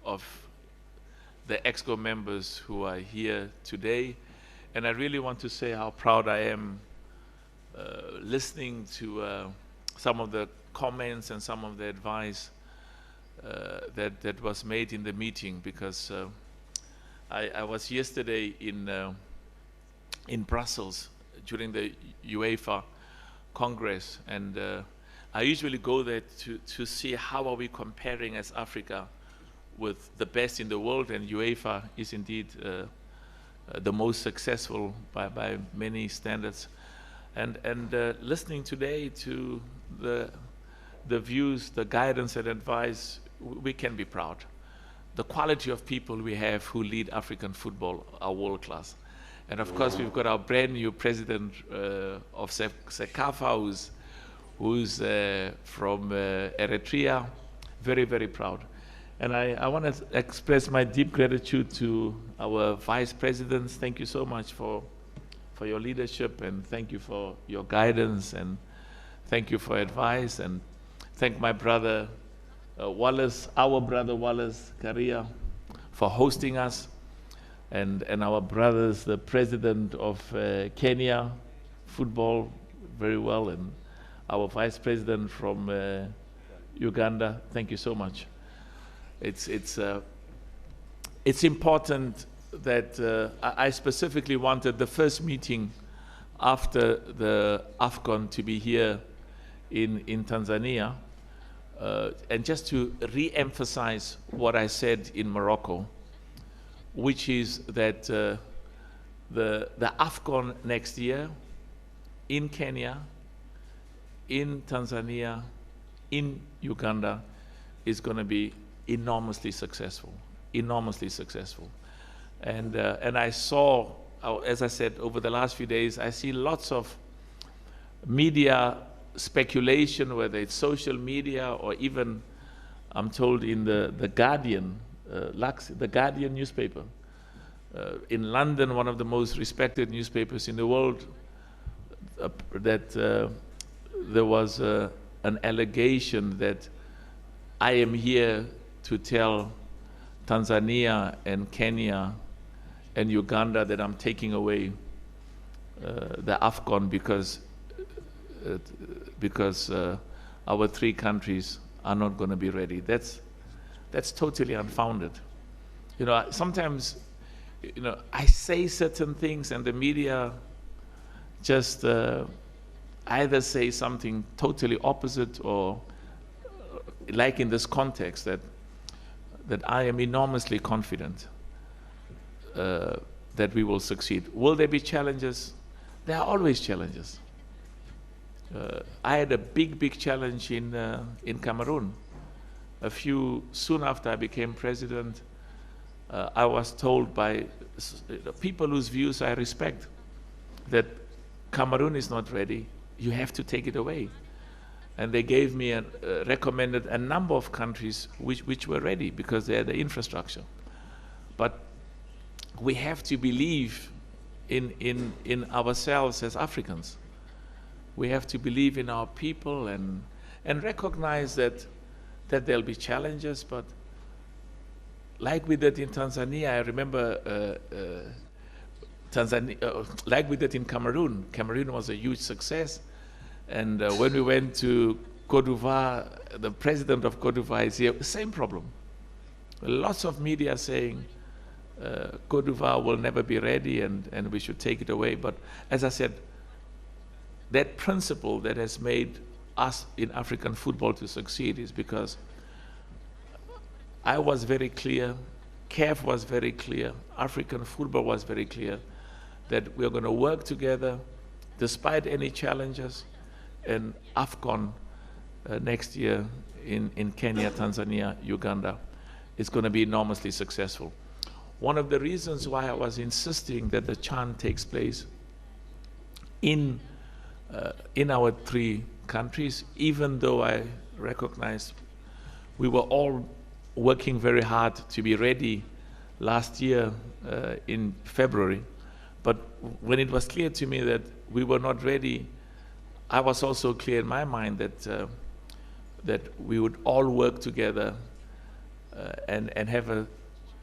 of the EXCO members who are here today. And I really want to say how proud I am listening to some of the comments and some of the advice that was made in the meeting, because I was yesterday in Brussels during the UEFA Congress, and I usually go there to see how are we comparing as Africa with the best in the world, and UEFA is indeed the most successful by many standards. And listening today to the views, the guidance and advice, we can be proud. The quality of people we have who lead African football are world class. And of course, we've got our brand new president of CECAFA, who's from Eritrea. Very, very proud. And I want to express my deep gratitude to our vice presidents. Thank you so much for your leadership, and thank you for your guidance, and thank you for advice, and thank my brother Wallace, our brother Wallace Karia, for hosting us, and our brothers, the president of Kenya football, very well, and our vice president from Uganda. Thank you so much. It's important that I specifically wanted the first meeting after the Afcon to be here in Tanzania, and just to re-emphasize what I said in Morocco, which is that the Afcon next year in Kenya, in Tanzania, in Uganda is going to be enormously successful, enormously successful. And I saw, as I said, over the last few days, I see lots of media speculation, whether it's social media or even, I'm told, in the Guardian, the Guardian newspaper. In London, one of the most respected newspapers in the world, that there was an allegation that I am here to tell Tanzania and Kenya and Uganda that I'm taking away the Afcon because our three countries are not going to be ready. That's totally unfounded. You know, sometimes, you know, I say certain things and the media just either say something totally opposite, or like in this context, that I am enormously confident that we will succeed. Will there be challenges? There are always challenges. I had a big challenge in Cameroon. Soon after I became president, I was told by people whose views I respect that Cameroon is not ready. You have to take it away. And they gave me recommended a number of countries which were ready because they had the infrastructure. But we have to believe in ourselves as Africans. We have to believe in our people and recognize that there'll be challenges. But like we did in Tanzania, I remember like we did in Cameroon. Cameroon was a huge success. And when we went to Côte d'Ivoire, the president of Côte d'Ivoire is here, same problem. Lots of media saying Côte d'Ivoire will never be ready and we should take it away. But as I said, that principle that has made us in African football to succeed is because I was very clear, CAF was very clear, African football was very clear, that we're going to work together despite any challenges. And Afcon next year in Kenya, Tanzania, Uganda is going to be enormously successful. One of the reasons why I was insisting that the CHAN takes place in our three countries, even though I recognize we were all working very hard to be ready last year in February, but when it was clear to me that we were not ready, I was also clear in my mind that we would all work together and have a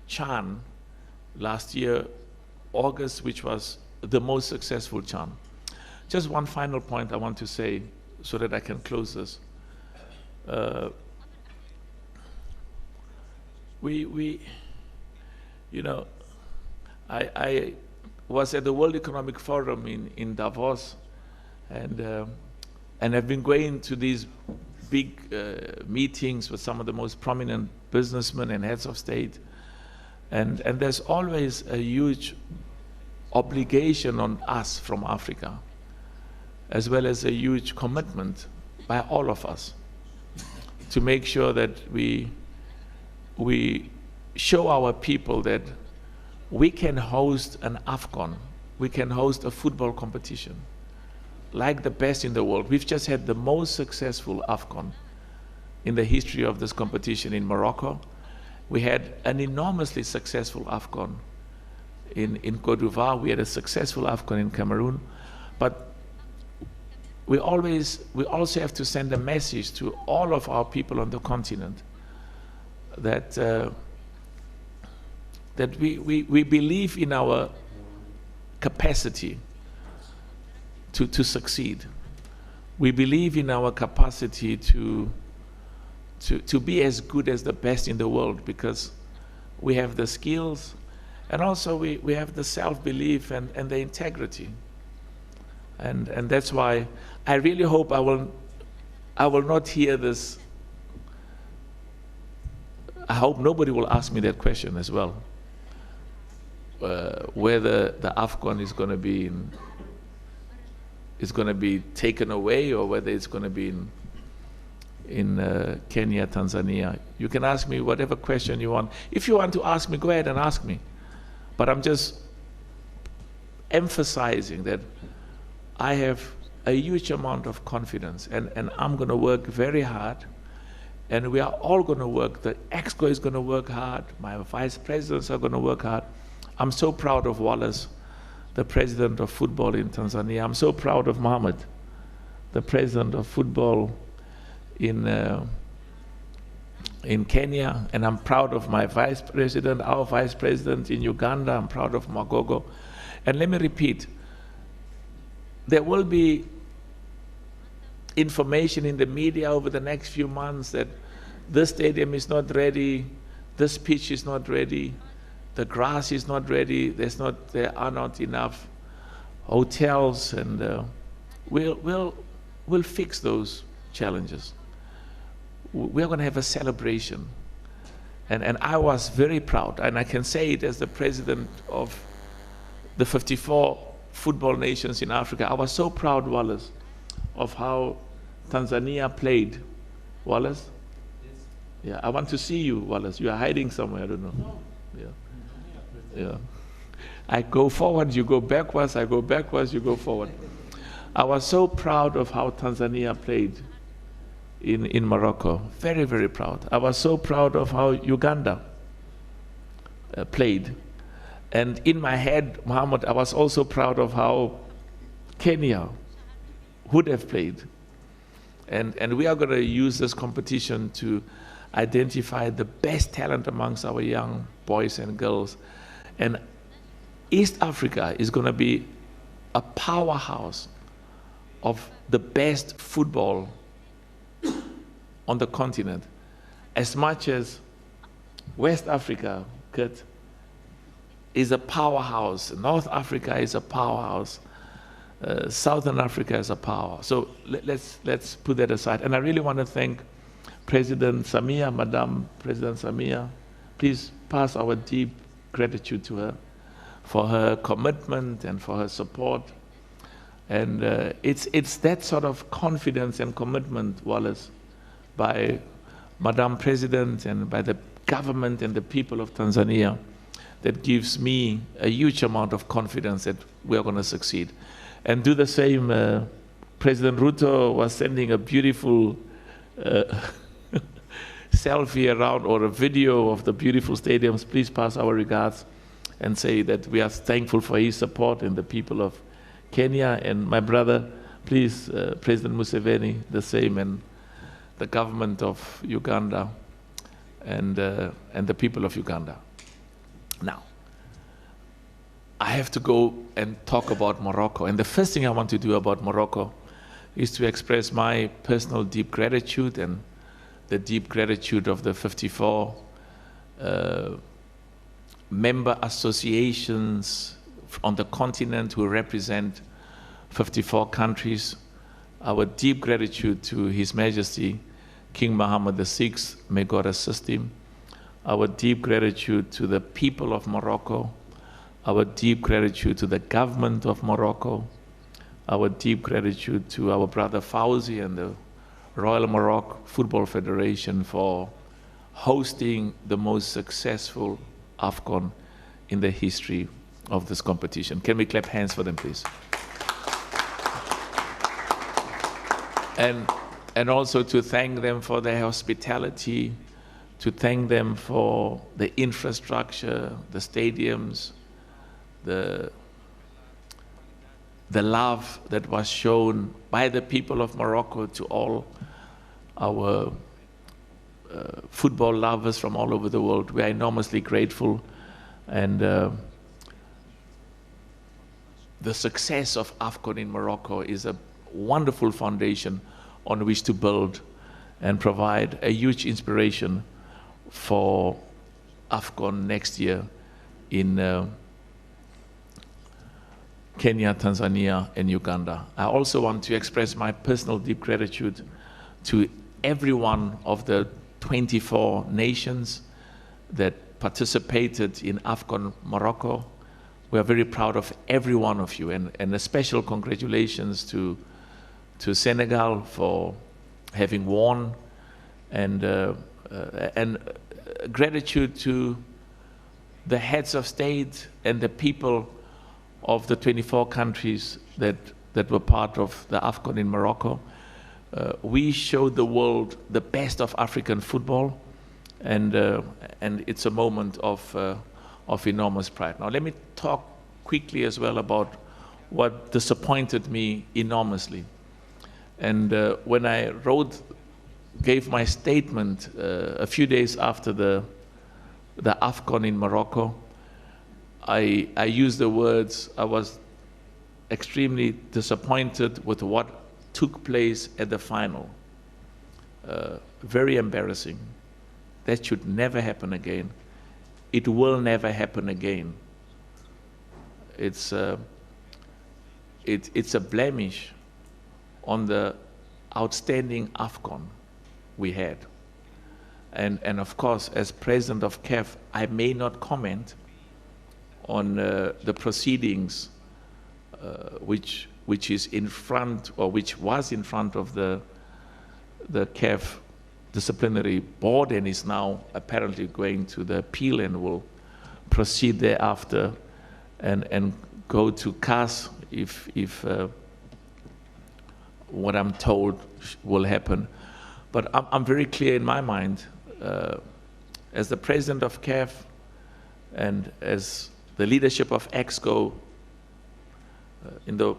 CHAN last year, August, which was the most successful CHAN. Just one final point I want to say so that I can close this. I was at the World Economic Forum in Davos, and I've been going to these big meetings with some of the most prominent businessmen and heads of state, and there's always a huge obligation on us from Africa, as well as a huge commitment by all of us to make sure that we show our people that we can host an Afcon, we can host a football competition like the best in the world. We've just had the most successful Afcon in the history of this competition in Morocco. We had an enormously successful Afcon in Cote d'Ivoire. We had a successful Afcon in Cameroon. But we also have to send a message to all of our people on the continent that that we believe in our capacity to succeed. We believe in our capacity to be as good as the best in the world, because we have the skills, and also we have the self-belief and the integrity. And that's why I really hope I will not hear this. I hope nobody will ask me that question as well, whether the Afcon is going to be taken away, or whether it's going to be in Kenya, Tanzania. You can ask me whatever question you want. If you want to ask me, go ahead and ask me. But I'm just emphasizing that I have a huge amount of confidence, and I'm going to work very hard, and we are all going to work. The EXCO is going to work hard. My vice presidents are going to work hard. I'm so proud of Wallace, the president of football in Tanzania. I'm so proud of Mohammed, the president of football in Kenya, and I'm proud of my vice president, our vice president in Uganda. I'm proud of Magogo. And let me repeat, there will be information in the media over the next few months that this stadium is not ready, this pitch is not ready, the grass is not ready, there are not enough hotels, and we'll fix those challenges. We're going to have a celebration. And I was very proud, and I can say it as the president of the 54 football nations in Africa. I was so proud, Wallace, of how Tanzania played. Wallace? Yes. Yeah, I want to see you, Wallace. You are hiding somewhere, I don't know. No. Yeah. Yeah. I go forward, you go backwards, I go backwards, you go forward. I was so proud of how Tanzania played in Morocco. Very, very proud. I was so proud of how Uganda played. And in my head, Mohammed, I was also proud of how Kenya would have played. And we are going to use this competition to identify the best talent amongst our young boys and girls. And East Africa is going to be a powerhouse of the best football on the continent, as much as West Africa, Kurt, is a powerhouse. North Africa is a powerhouse. Southern Africa is a power. So let's put that aside. And I really want to thank President Samia, Madam President Samia. Please pass our deep gratitude to her for her commitment and for her support. And it's that sort of confidence and commitment, Wallace, by Madam President and by the government and the people of Tanzania, that gives me a huge amount of confidence that we are going to succeed. And do the same. President Ruto was sending a beautiful selfie around, or a video of the beautiful stadiums. Please pass our regards and say that we are thankful for his support and the people of Kenya. And my brother, please, President Museveni, the same, and the government of Uganda. and the people of Uganda. Now, I have to go and talk about Morocco. And the first thing I want to do about Morocco is to express my personal deep gratitude and the deep gratitude of the 54 member associations on the continent who represent 54 countries. Our deep gratitude to His Majesty King Mohammed VI, may God assist him. Our deep gratitude to the people of Morocco. Our deep gratitude to the government of Morocco. Our deep gratitude to our brother Fauzi and the Royal Morocco Football Federation for hosting the most successful Afcon in the history of this competition. Can we clap hands for them, please? And also to thank them for their hospitality, to thank them for the infrastructure, the stadiums, the love that was shown by the people of Morocco to all our football lovers from all over the world. We are enormously grateful, and the success of Afcon in Morocco is a wonderful foundation on which to build and provide a huge inspiration for Afcon next year in Kenya, Tanzania, and Uganda. I also want to express my personal deep gratitude to every one of the 24 nations that participated in Afcon Morocco. We are very proud of every one of you, and a special congratulations to Senegal for having won, and gratitude to the heads of state and the people of the 24 countries that were part of the Afcon in Morocco. We showed the world the best of African football, and it's a moment of enormous pride. Now let me talk quickly as well about what disappointed me enormously. And when I gave my statement a few days after the Afcon in Morocco, I used the words, I was extremely disappointed with what took place at the final. Very embarrassing. That should never happen again. It will never happen again. It's a blemish on the outstanding Afcon we had. And of course, as president of CAF, I may not comment on the proceedings which is in front, or which was in front of the CAF disciplinary board, and is now apparently going to the appeal and will proceed thereafter and go to CAS if what I'm told will happen. But I'm very clear in my mind, as the president of CAF and as the leadership of EXCO, in the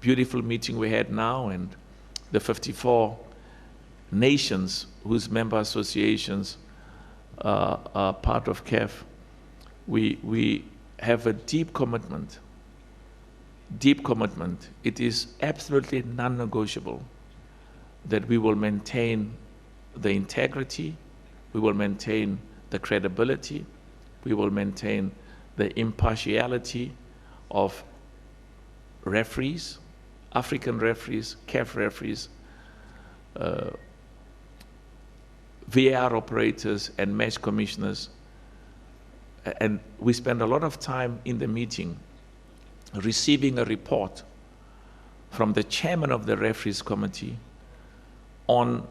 beautiful meeting we had now, and the 54 nations whose member associations are part of CAF, we have a deep commitment. Deep commitment. It is absolutely non-negotiable that we will maintain the integrity, we will maintain the credibility, we will maintain the impartiality of referees, African referees, CAF referees, VAR operators, and match commissioners. And we spend a lot of time in the meeting receiving a report from the chairman of the referees committee on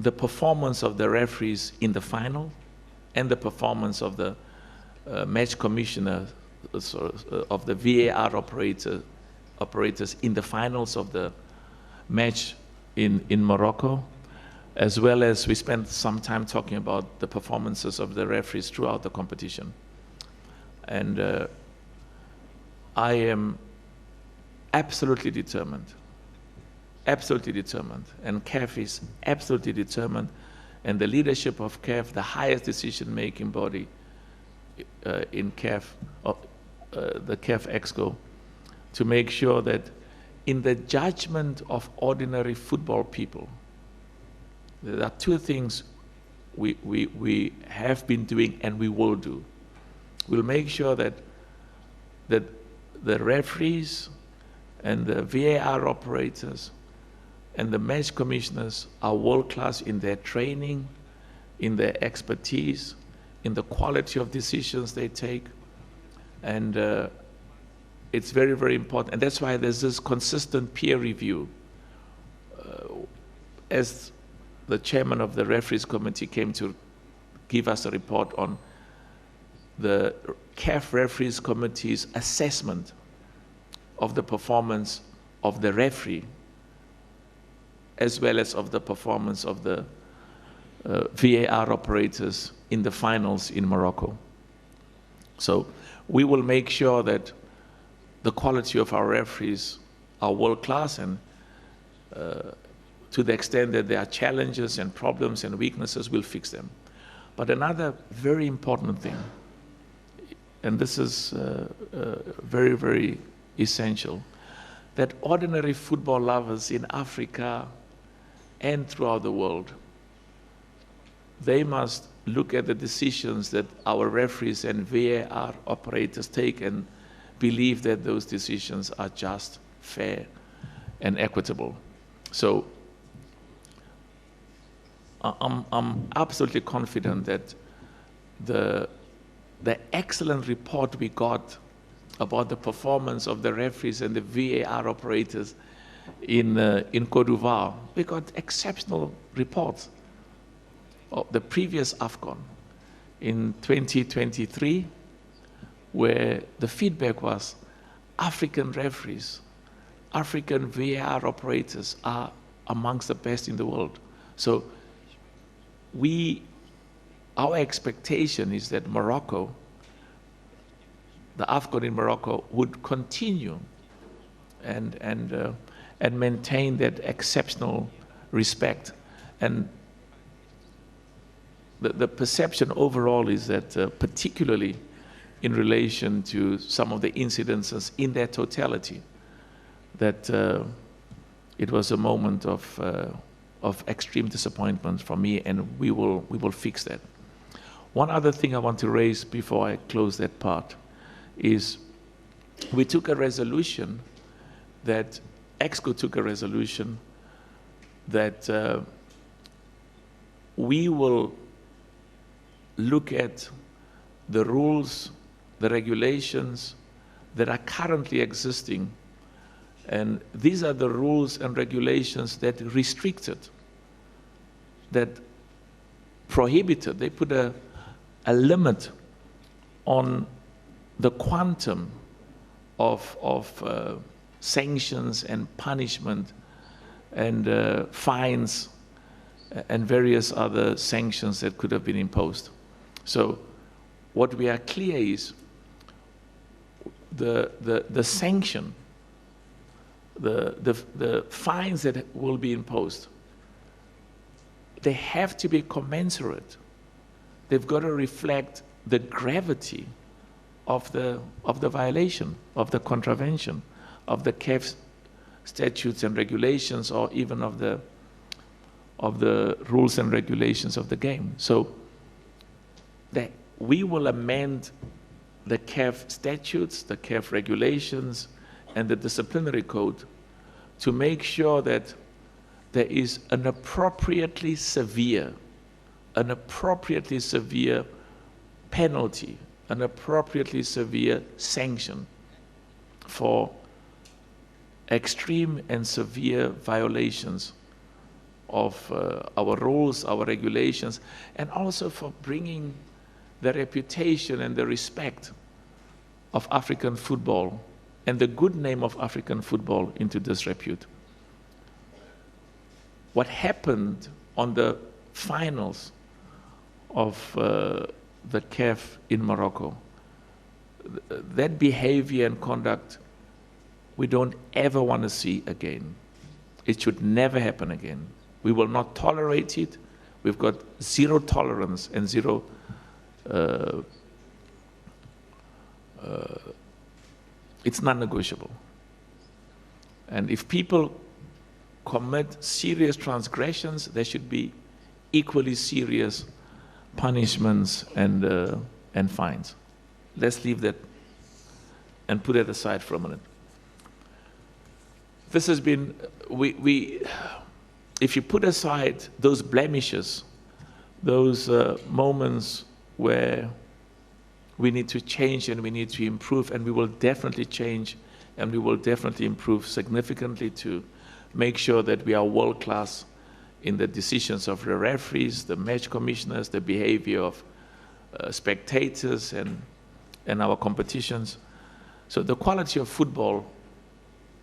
the performance of the referees in the final and the performance of the match commissioner, of the VAR operators in the finals of the match in Morocco, as well as we spent some time talking about the performances of the referees throughout the competition. And I am absolutely determined, and CAF is absolutely determined, and the leadership of CAF, the highest decision-making body in CAF, the CAF EXCO, to make sure that in the judgment of ordinary football people, there are two things we have been doing and we will do. We'll make sure that the referees and the VAR operators and the match commissioners are world-class in their training, in their expertise, in the quality of decisions they take. And it's very, very important. And that's why there's this consistent peer review. As the chairman of the referees committee came to give us a report on the CAF referees committee's assessment of the performance of the referee, as well as of the performance of the VAR operators in the finals in Morocco. So we will make sure that the quality of our referees are world-class, and to the extent that there are challenges and problems and weaknesses, we'll fix them. But another very important thing, and this is very, very essential, that ordinary football lovers in Africa and throughout the world, they must look at the decisions that our referees and VAR operators take and believe that those decisions are just, fair, and equitable. So I'm absolutely confident that the excellent report we got about the performance of the referees and the VAR operators in Côte d'Ivoire, we got exceptional reports. Of the previous Afcon in 2023, where the feedback was African referees, African VAR operators are amongst the best in the world. So our expectation is that Morocco, the Afcon in Morocco, would continue and maintain that exceptional respect. And the perception overall is that, particularly in relation to some of the incidences in their totality, that it was a moment of extreme disappointment for me, and we will fix that. One other thing I want to raise before I close that part is we took a resolution that EXCO took a resolution that we will look at the rules, the regulations that are currently existing. And these are the rules and regulations that restricted, that prohibited, they put a limit on the quantum of sanctions and punishment and fines and various other sanctions that could have been imposed. So what we are clear is the sanction, the fines that will be imposed, they have to be commensurate. They've got to reflect the gravity of the violation, of the contravention, of the CAF statutes and regulations, or even of the rules and regulations of the game. So that we will amend the CAF statutes, the CAF regulations, and the disciplinary code to make sure that there is an appropriately severe penalty, an appropriately severe sanction for extreme and severe violations of our rules, our regulations, and also for bringing the reputation and the respect of African football and the good name of African football into disrepute. What happened on the finals of the CAF in Morocco, that behavior and conduct we don't ever want to see again. It should never happen again. We will not tolerate it. We've got zero tolerance and zero it's non-negotiable. And if people commit serious transgressions, there should be equally serious punishments and fines. Let's leave that and put it aside for a minute. This has been, if you put aside those blemishes, those moments where we need to change and we need to improve, and we will definitely change and we will definitely improve significantly to make sure that we are world-class in the decisions of the referees, the match commissioners, the behavior of spectators and our competitions. So the quality of football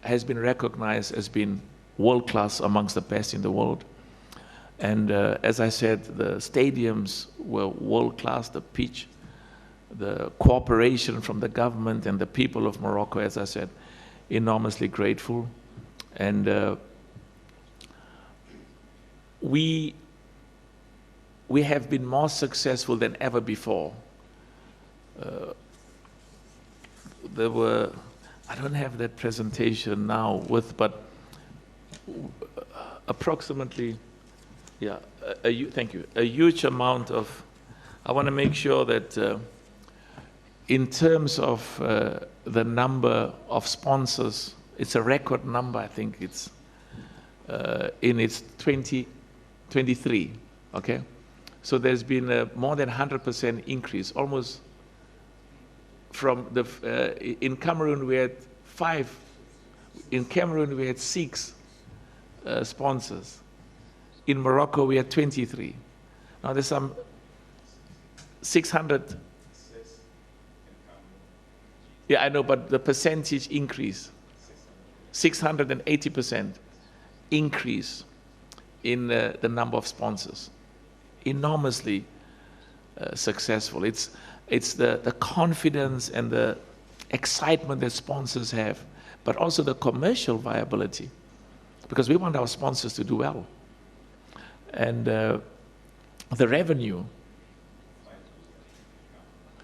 has been recognized as being world-class, amongst the best in the world. And as I said, the stadiums were world-class, the pitch, the cooperation from the government and the people of Morocco, as I said, enormously grateful. And we have been more successful than ever before. There were, I don't have that presentation now but approximately, yeah, thank you, a huge amount of, I want to make sure that in terms of the number of sponsors, it's a record number. I think it's in its 2023, okay? So there's been a more than 100% increase, almost from the, in Cameroon we had 5, in Cameroon we had 6 sponsors. In Morocco we had 23. Now there's some 600. Yeah, I know, but the percentage increase, 680% increase in the number of sponsors. Enormously successful. It's the confidence and the excitement that sponsors have, but also the commercial viability, because we want our sponsors to do well. And the revenue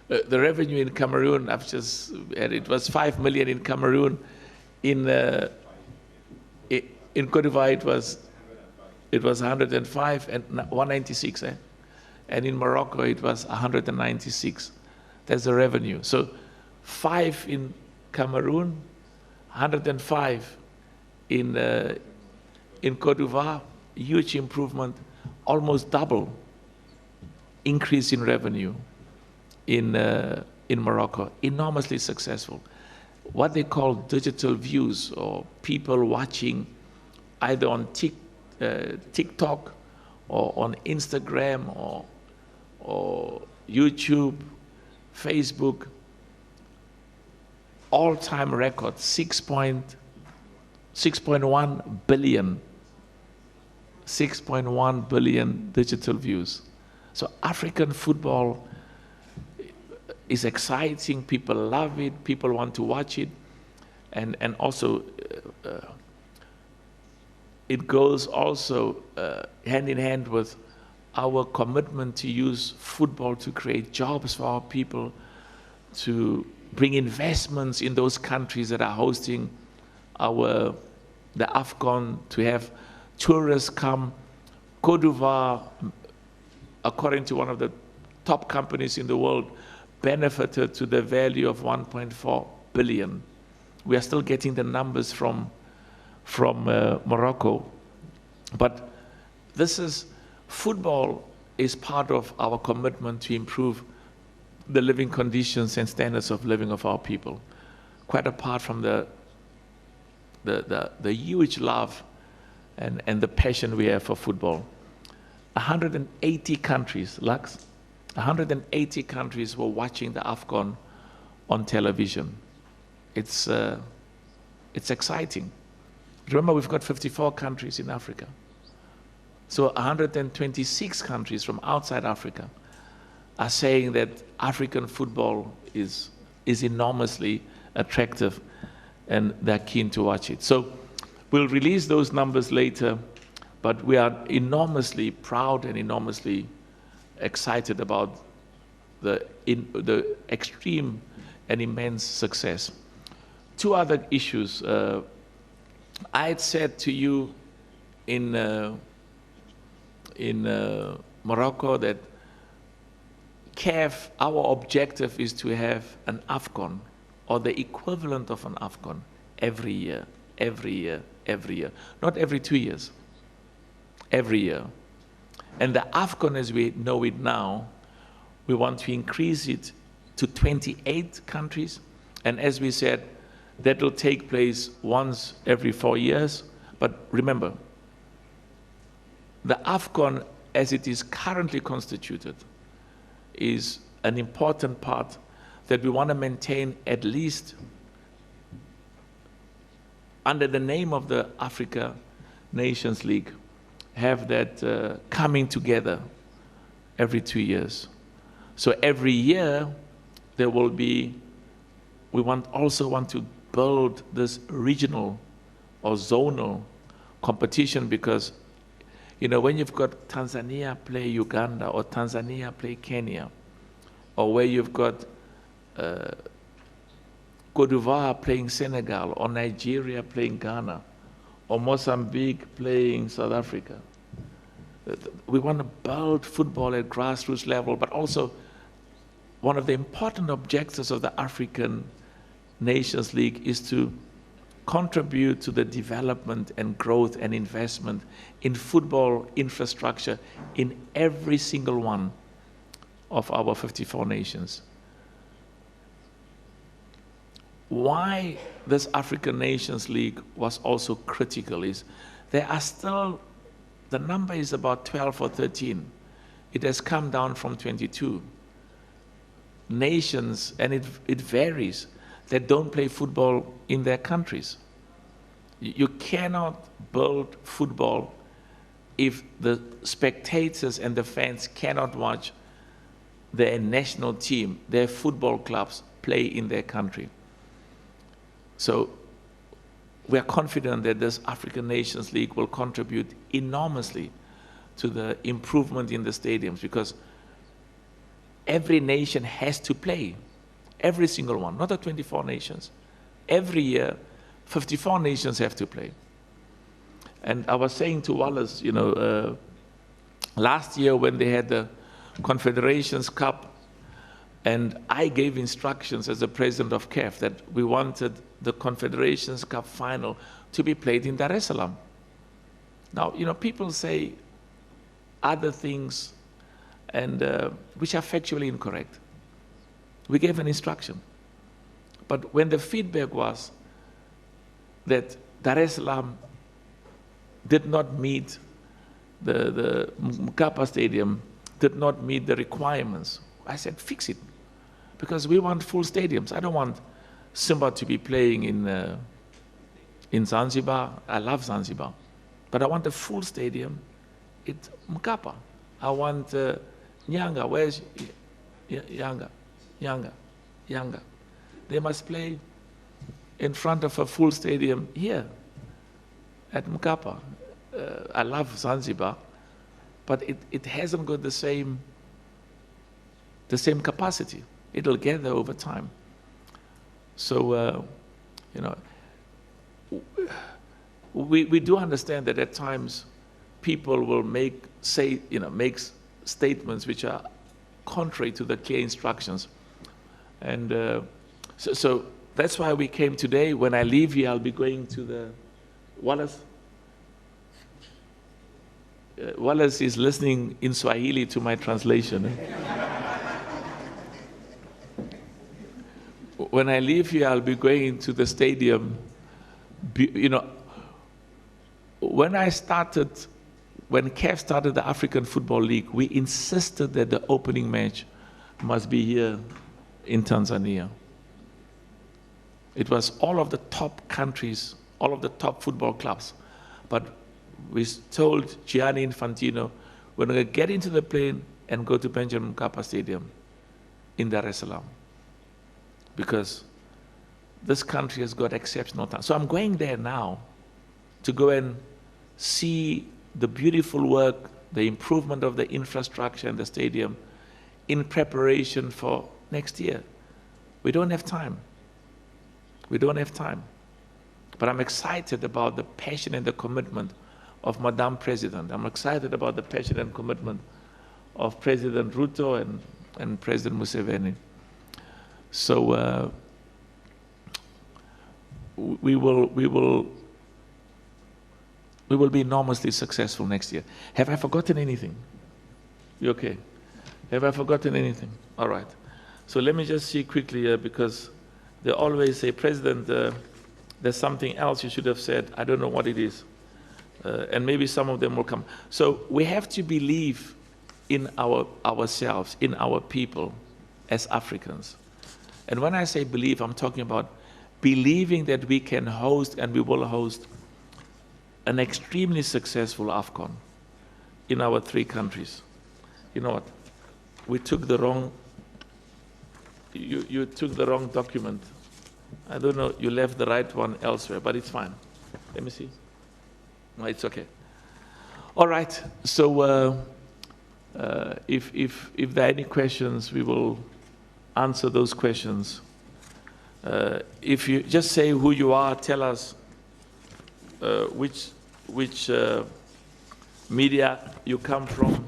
in Cameroon, I've just, it was 5 million in Cameroon. In Cote d'Ivoire it was 105 and 196, and in Morocco it was 196. That's the revenue. So 5 in Cameroon, 105 in Cote d'Ivoire, huge improvement, almost double increase in revenue in Morocco, enormously successful. What they call digital views, or people watching either on TikTok or on Instagram or YouTube, Facebook, all-time record, 6.1 billion. 6.1 billion digital views. So African football is exciting, people love it, people want to watch it, and also it goes also hand in hand with our commitment to use football to create jobs for our people, to bring investments in those countries that are hosting the Afcon, to have tourists come. Cote d'Ivoire, according to one of the top companies in the world, benefited to the value of 1.4 billion. We are still getting the numbers from Morocco. But football is part of our commitment to improve the living conditions and standards of living of our people, quite apart from the huge love and the passion we have for football. 180 countries, Lux, 180 countries were watching the Afcon on television. It's exciting. Remember, we've got 54 countries in Africa. So 126 countries from outside Africa are saying that African football is enormously attractive and they're keen to watch it. So we'll release those numbers later, But we are enormously proud and enormously excited about the extreme and immense success. Two other issues. I had said to you in Morocco that CAF, our objective is to have an Afcon, or the equivalent of an Afcon, every year, every year, every year. Not every 2 years, every year. And the Afcon as we know it now, we want to increase it to 28 countries. And as we said, that will take place once every 4 years. But remember, the Afcon, as it is currently constituted, is an important part that we want to maintain, at least under the name of the Africa Nations League, have that coming together every 2 years. So every year there will be, we also want to build this regional or zonal competition, because when you've got Tanzania play Uganda, or Tanzania play Kenya, or where you've got Cote d'Ivoire playing Senegal, or Nigeria playing Ghana, or Mozambique playing South Africa. We want to build football at grassroots level, but also one of the important objectives of the African Nations League is to contribute to the development and growth and investment in football infrastructure in every single one of our 54 nations. Why this African Nations League was also critical is there are still, the number is about 12 or 13. It has come down from 22 nations, and it varies, that don't play football in their countries. You cannot build football if the spectators and the fans cannot watch their national team, their football clubs play in their country. So we are confident that this African Nations League will contribute enormously to the improvement in the stadiums, because every nation has to play, every single one, not the 24 nations. Every year, 54 nations have to play. And I was saying to Wallace, last year when they had the Confederations Cup, and I gave instructions as the president of CAF that we wanted the Confederations Cup final to be played in Dar es Salaam. Now, people say other things, and which are factually incorrect. We gave an instruction. But when the feedback was that Dar es Salaam did not meet the Mkapa Stadium, did not meet the requirements, I said, fix it. Because we want full stadiums. I don't want Simba to be playing in Zanzibar. I love Zanzibar. But I want a full stadium at Mkapa. I want Nyanga. Where's Yanga? Yanga. They must play in front of a full stadium here at Mkapa. I love Zanzibar, but it hasn't got the same capacity. It'll get there over time. So, we do understand that at times people will make statements which are contrary to the clear instructions. And so that's why we came today. When I leave here, I'll be going to the Wallace. Wallace is listening in Swahili to my translation. When I leave here, I'll be going to the stadium. When CAF started the African Football League, we insisted that the opening match must be here in Tanzania. It was all of the top countries, all of the top football clubs. But we told Gianni Infantino, we're going to get into the plane and go to Benjamin Mkapa Stadium in Dar es Salaam, because this country has got exceptional talent. So I'm going there now to go and see the beautiful work, the improvement of the infrastructure and the stadium in preparation for next year. We don't have time. We don't have time. But I'm excited about the passion and the commitment of Madam President. I'm excited about the passion and commitment of President Ruto and President Museveni. So we will be enormously successful next year. Have I forgotten anything? You okay? Have I forgotten anything? All right. So let me just see quickly because they always say, President, there's something else you should have said. I don't know what it is. And maybe some of them will come. So we have to believe in ourselves, in our people as Africans. And when I say believe, I'm talking about believing that we can host and we will host an extremely successful Afcon in our 3 countries. You know what? We took the wrong, you took the wrong document. I don't know, you left the right one elsewhere, but it's fine. Let me see. No, it's okay. All right, so if there are any questions, we will answer those questions. If you just say who you are, tell us which media you come from,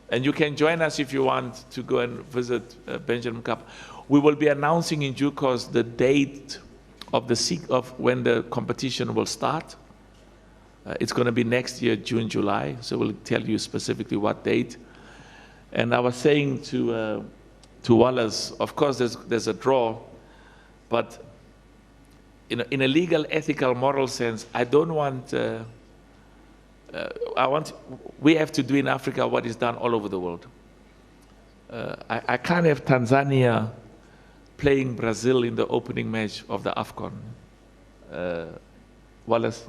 and you can join us if you want to go and visit Benjamin Mkapa. We will be announcing in due course the date of when the competition will start. It's going to be next year, June, July, so we'll tell you specifically what date. And I was saying to Wallace, of course there's a draw, but in a legal, ethical, moral sense, I don't want, we have to do in Africa what is done all over the world. I can't have Tanzania playing Brazil in the opening match of the Afcon. Wallace?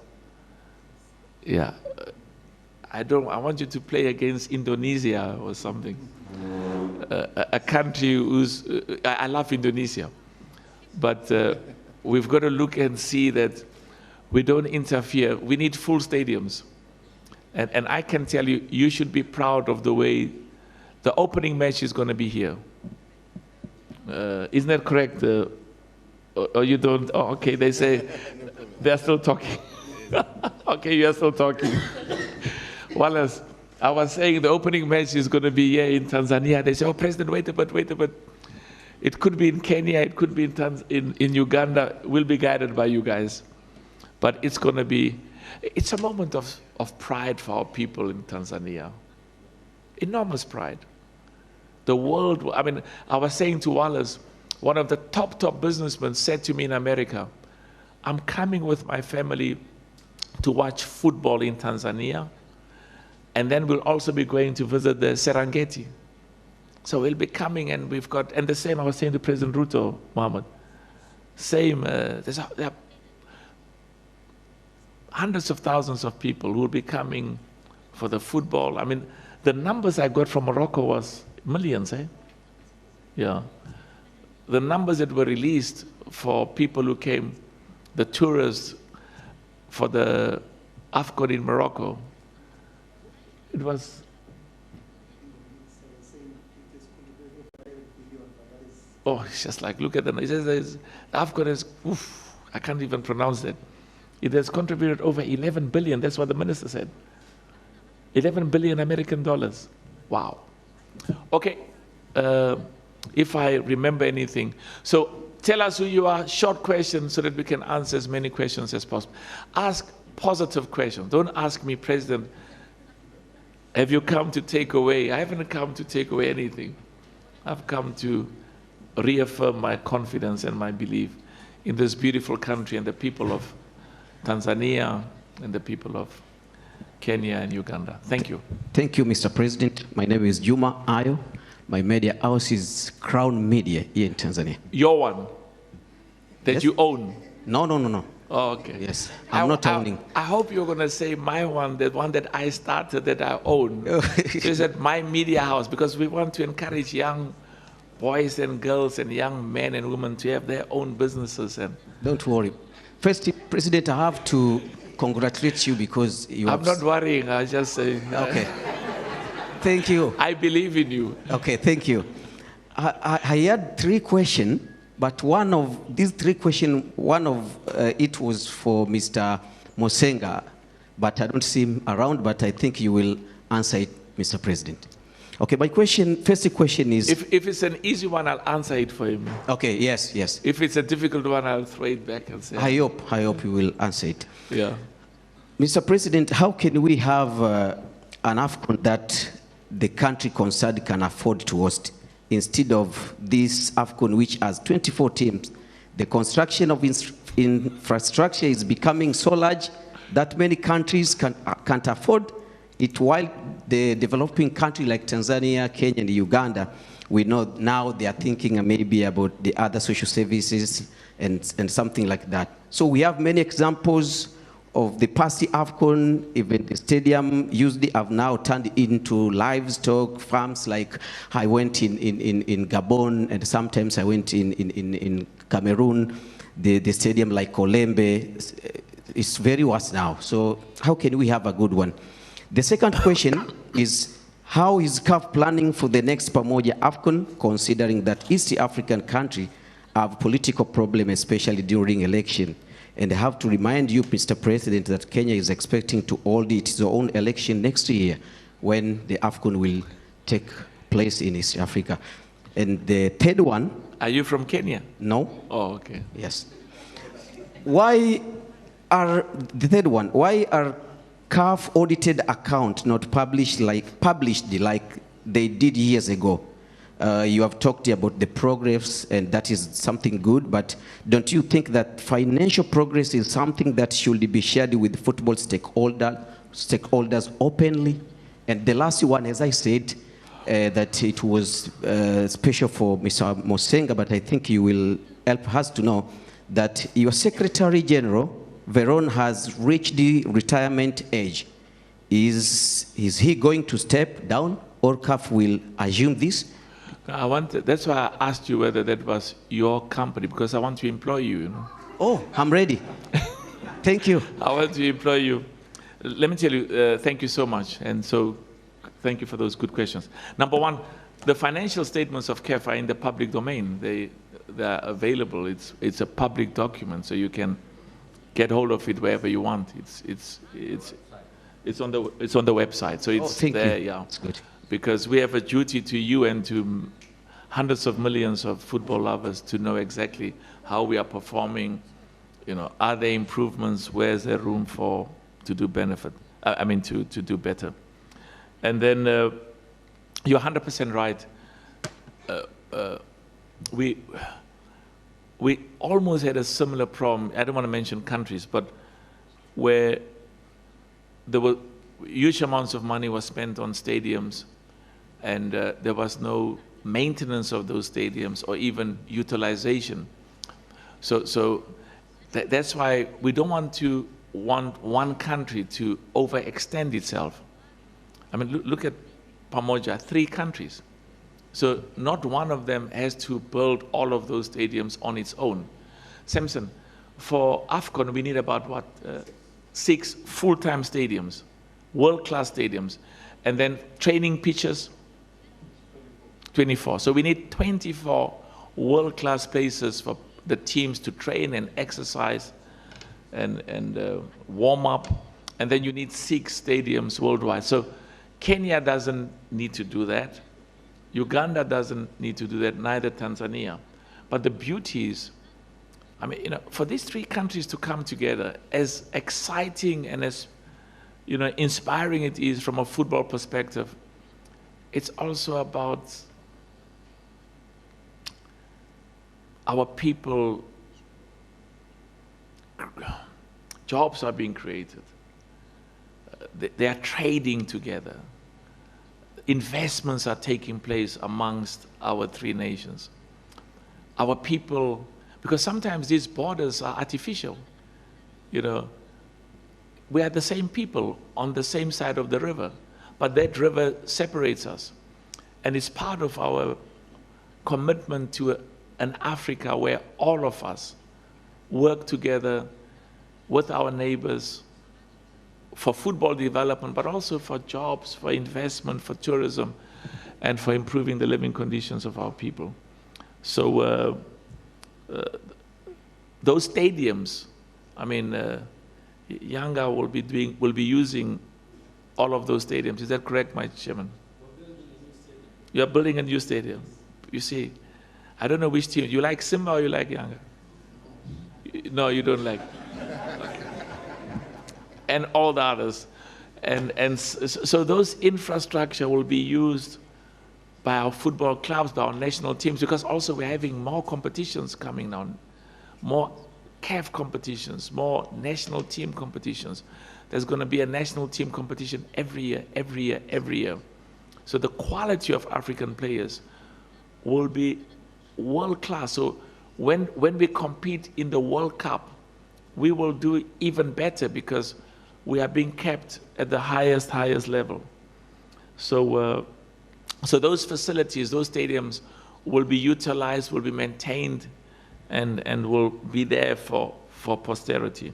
Yeah. I want you to play against Indonesia or something. A country who's, I love Indonesia, but we've got to look and see that we don't interfere. We need full stadiums. And I can tell you, you should be proud of the way the opening match is going to be here. Isn't that correct? Or you don't? Oh, okay, they say they're still talking. Okay, you are still talking. Wallace, I was saying the opening match is going to be here in Tanzania. They say, oh, President, wait a bit. It could be in Kenya, it could be in Uganda. We'll be guided by you guys. But it's going to be, it's a moment of pride for our people in Tanzania. Enormous pride. The world, I mean, I was saying to Wallace, one of the top businessmen said to me in America, I'm coming with my family to watch football in Tanzania, and then we'll also be going to visit the Serengeti. So we'll be coming, and we've got, and the same I was saying to President Ruto, Mohammed, same, there are hundreds of thousands of people who will be coming for the football. I mean, the numbers I got from Morocco was millions, eh? Yeah. The numbers that were released for people who came, the tourists for the Afcon in Morocco, it was... Oh, it's just like, look at them. It says Afcon is, oof, I can't even pronounce that. It has contributed over 11 billion. That's what the minister said. 11 billion American dollars. Wow. Okay. If I remember anything. So tell us who you are, short questions so that we can answer as many questions as possible. Ask positive questions. Don't ask me, President, have you come to take away? I haven't come to take away anything. I've come to reaffirm my confidence and my belief in this beautiful country and the people of Tanzania and the people of Kenya and Uganda. Thank you. Thank you, Mr. President. My name is Juma Ayo. My media house is Crown Media here in Tanzania. Your one? That yes? You own? No. Oh, okay. Yes, I'm not owning. I hope you're going to say my one, the one that I started, that I own. So is that my media house? Because we want to encourage young boys and girls and young men and women to have their own businesses. And don't worry. First, President, I have to congratulate you because you I'm not worrying. I just say. Okay. Thank you. I believe in you. Okay, thank you. I had 3 questions, but one of these 3 questions, one of it was for Mr. Mosenga, but I don't see him around, but I think you will answer it, Mr. President. Okay, my first question is... If it's an easy one, I'll answer it for him. Okay, yes. If it's a difficult one, I'll throw it back and say... I hope you will answer it. Yeah. Mr. President, how can we have an Afcon that the country concerned can afford to host instead of this Afcon which has 24 teams? The construction of infrastructure is becoming so large that many countries can't afford it, while the developing country like Tanzania, Kenya, and Uganda, we know now they are thinking maybe about the other social services and something like that. So we have many examples of the past Afcon. Even the stadium usually have now turned into livestock farms. Like I went in Gabon, and sometimes I went in Cameroon. The stadium like Olembe is very worse now. So how can we have a good one? The second question is, how is CAF planning for the next Pamoja Afcon, considering that East African countries have political problems, especially during election? And I have to remind you, Mr. President, that Kenya is expecting to hold its own election next year when the Afcon will take place in East Africa. And the third one... Are you from Kenya? No. Oh, okay. Yes. The third one, why are CAF audited account not published like they did years ago? You have talked about the progress, and that is something good, but don't you think that financial progress is something that should be shared with football stakeholders openly? And the last one, as I said, that it was special for Mr. Mosenga, but I think you will help us to know that your Secretary General, Veron, has reached the retirement age. Is he going to step down, or CAF will assume this? That's why I asked you whether that was your company, because I want to employ you, you know. Oh, I'm ready. Thank you. I want to employ you. Let me tell you, thank you so much. And so thank you for those good questions. Number one, the financial statements of CAF are in the public domain. They're available. It's a public document, so you can get hold of it wherever you want. It's on the website. So it's there. Yeah. That's good. Because we have a duty to you and to hundreds of millions of football lovers to know exactly how we are performing. You know, are there improvements? Where's there room to do to do better? And then you're 100% right. We almost had a similar problem. I don't want to mention countries, but where there were huge amounts of money was spent on stadiums, and there was no maintenance of those stadiums or even utilization. So that's why we don't want one country to overextend itself. I mean, look at Pamoja, 3 countries. So not one of them has to build all of those stadiums on its own. Samson, for Afcon, we need about 6 full-time stadiums, world-class stadiums, and then training pitches, 24. So we need 24 world-class places for the teams to train and exercise and warm up, and then you need 6 stadiums worldwide. So Kenya doesn't need to do that. Uganda doesn't need to do that, neither Tanzania. But the beauty is, I mean, you know, for these 3 countries to come together, as exciting and as, you know, inspiring it is from a football perspective, it's also about our people. Jobs are being created. They are trading together. Investments are taking place amongst our 3 nations. Our people, because sometimes these borders are artificial. You know, we are the same people on the same side of the river, but that river separates us. And it's part of our commitment to an Africa where all of us work together with our neighbors for football development, but also for jobs, for investment, for tourism, and for improving the living conditions of our people. So those stadiums, I mean, Yanga will be using all of those stadiums. Is that correct, my chairman? You are building a new stadium. You see, I don't know which team. You like Simba or you like Yanga? No, you don't like. And all the others. And so those infrastructure will be used by our football clubs, by our national teams, because also we're having more competitions coming now, more CAF competitions, more national team competitions. There's going to be a national team competition every year, every year, every year. So the quality of African players will be world class. So when we compete in the World Cup, we will do even better because we are being kept at the highest level. So, so those facilities, those stadiums will be utilized, will be maintained, and will be there for posterity.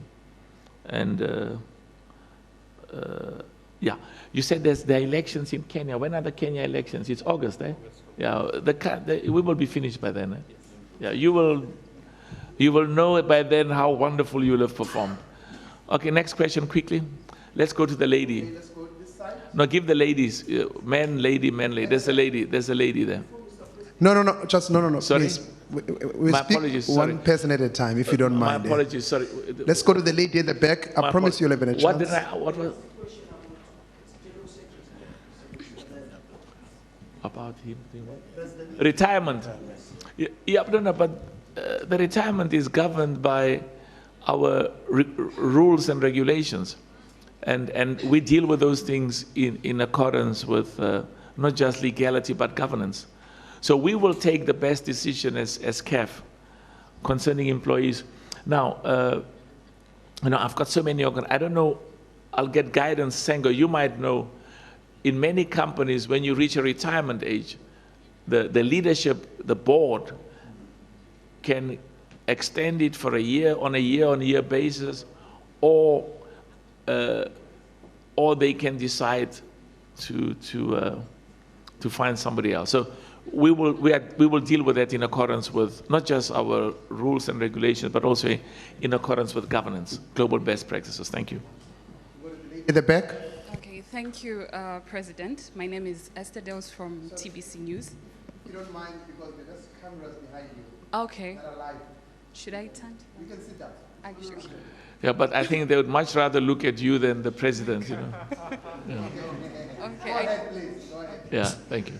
And yeah, you said there are elections in Kenya. When are the Kenya elections? It's August, eh? Yeah, we will be finished by then. Eh? Yeah, you will know by then how wonderful you will have performed. Okay, next question quickly. Let's go to the lady. Okay, let's go to this side. No, give the ladies. Man, lady, man, lady. There's a lady. There's a lady there. No. Just no. Sorry? Please. We My speak apologies, one sorry. person at a time, if you don't My mind. apologies, sorry. Let's go to the lady at the back. I promise you'll have a chance. What was? About him? Retirement. Yeah, no, but the retirement is governed by our rules and regulations. And we deal with those things in accordance with not just legality, but governance. So we will take the best decision as CAF concerning employees. Now, I've got so many I don't know, I'll get guidance, Sengo, you might know, in many companies, when you reach a retirement age, the leadership, the board, can extend it for a year on a year basis, or they can decide to find somebody else. So we will deal with that in accordance with not just our rules and regulations, but also in accordance with governance, global best practices. Thank you. At the back. Okay, thank you, President. My name is Esther Dels from TBC News. If you don't mind, because there's cameras behind you. Okay. That are live. Should I turn? You can sit down. Actually. Yeah, but I think they would much rather look at you than the president, Yeah. Okay. Go ahead, please. Go ahead. Yeah, thank you.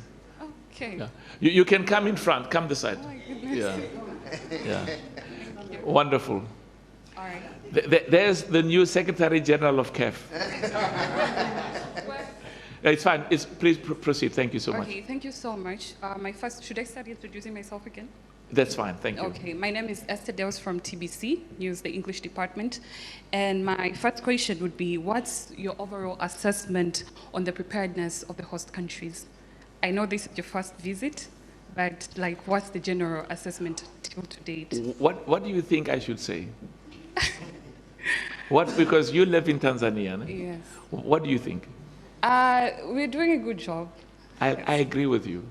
Okay. Yeah. You can come in front, come this side. Oh my goodness. Yeah. Wonderful. All right. There's the new Secretary General of CAF. It's fine. Please proceed. Thank you so much. Okay, thank you so much. Should I start introducing myself again? That's fine. Thank you. Okay, my name is Esther Dels from TBC News, the English department. And my first question would be, what's your overall assessment on the preparedness of the host countries? I know this is your first visit, but what's the general assessment till to date? What do you think I should say? Because you live in Tanzania, no? Yes. What do you think? We're doing a good job. I agree with you.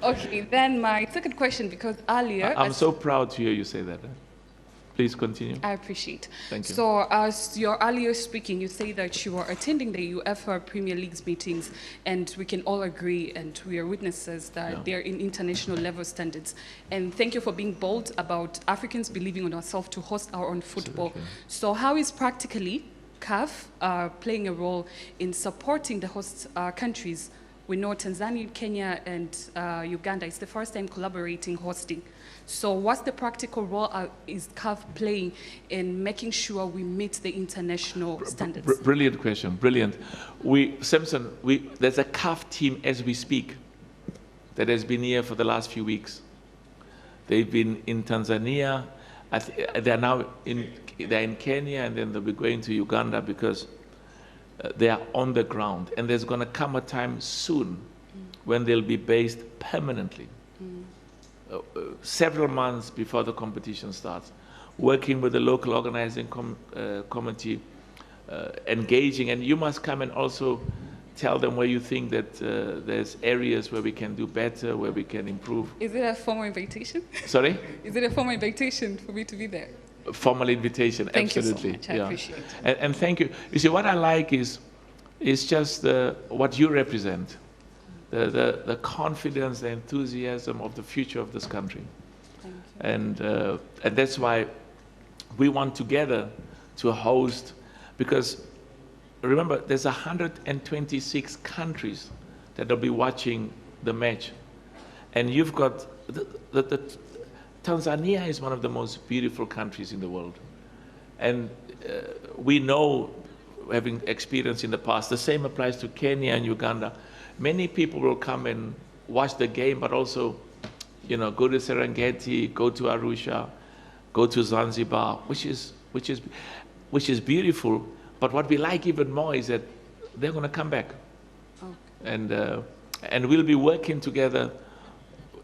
Okay, then my second question, because earlier... I'm so proud to hear you say that. Please continue. I appreciate. Thank you. So as you're earlier speaking, you say that you are attending the UEFA Premier League's meetings, and we can all agree, and we are witnesses that they're in international level standards. And thank you for being bold about Africans believing in ourselves to host our own football. Absolutely. So how is practically CAF playing a role in supporting the host countries? We know Tanzania, Kenya, and Uganda is the first time collaborating hosting. So what's the practical role is CAF playing in making sure we meet the international standards? Brilliant question, brilliant. Simpson, there's a CAF team as we speak that has been here for the last few weeks. They've been in Tanzania. They're now they're in Kenya, and then they'll be going to Uganda because they are on the ground. And there's going to come a time soon when they'll be based permanently. Several months before the competition starts. working with the local organizing committee, engaging, and you must come and also tell them where you think that there's areas where we can do better, where we can improve. Is it a formal invitation? Sorry? Is it a formal invitation for me to be there? A formal invitation, Thank absolutely. you so much. I appreciate it. And thank you. You see, what I like is just what you represent, the confidence, the enthusiasm of the future of this country. Thank you. And that's why we want together to host, because remember, there's 126 countries that will be watching the match. And you've got, Tanzania is one of the most beautiful countries in the world. And we know, having experience in the past, the same applies to Kenya and Uganda. Many people will come and watch the game, but also, go to Serengeti, go to Arusha, go to Zanzibar, which is beautiful. But what we like even more is that they're going to come back. Okay. And we'll be working together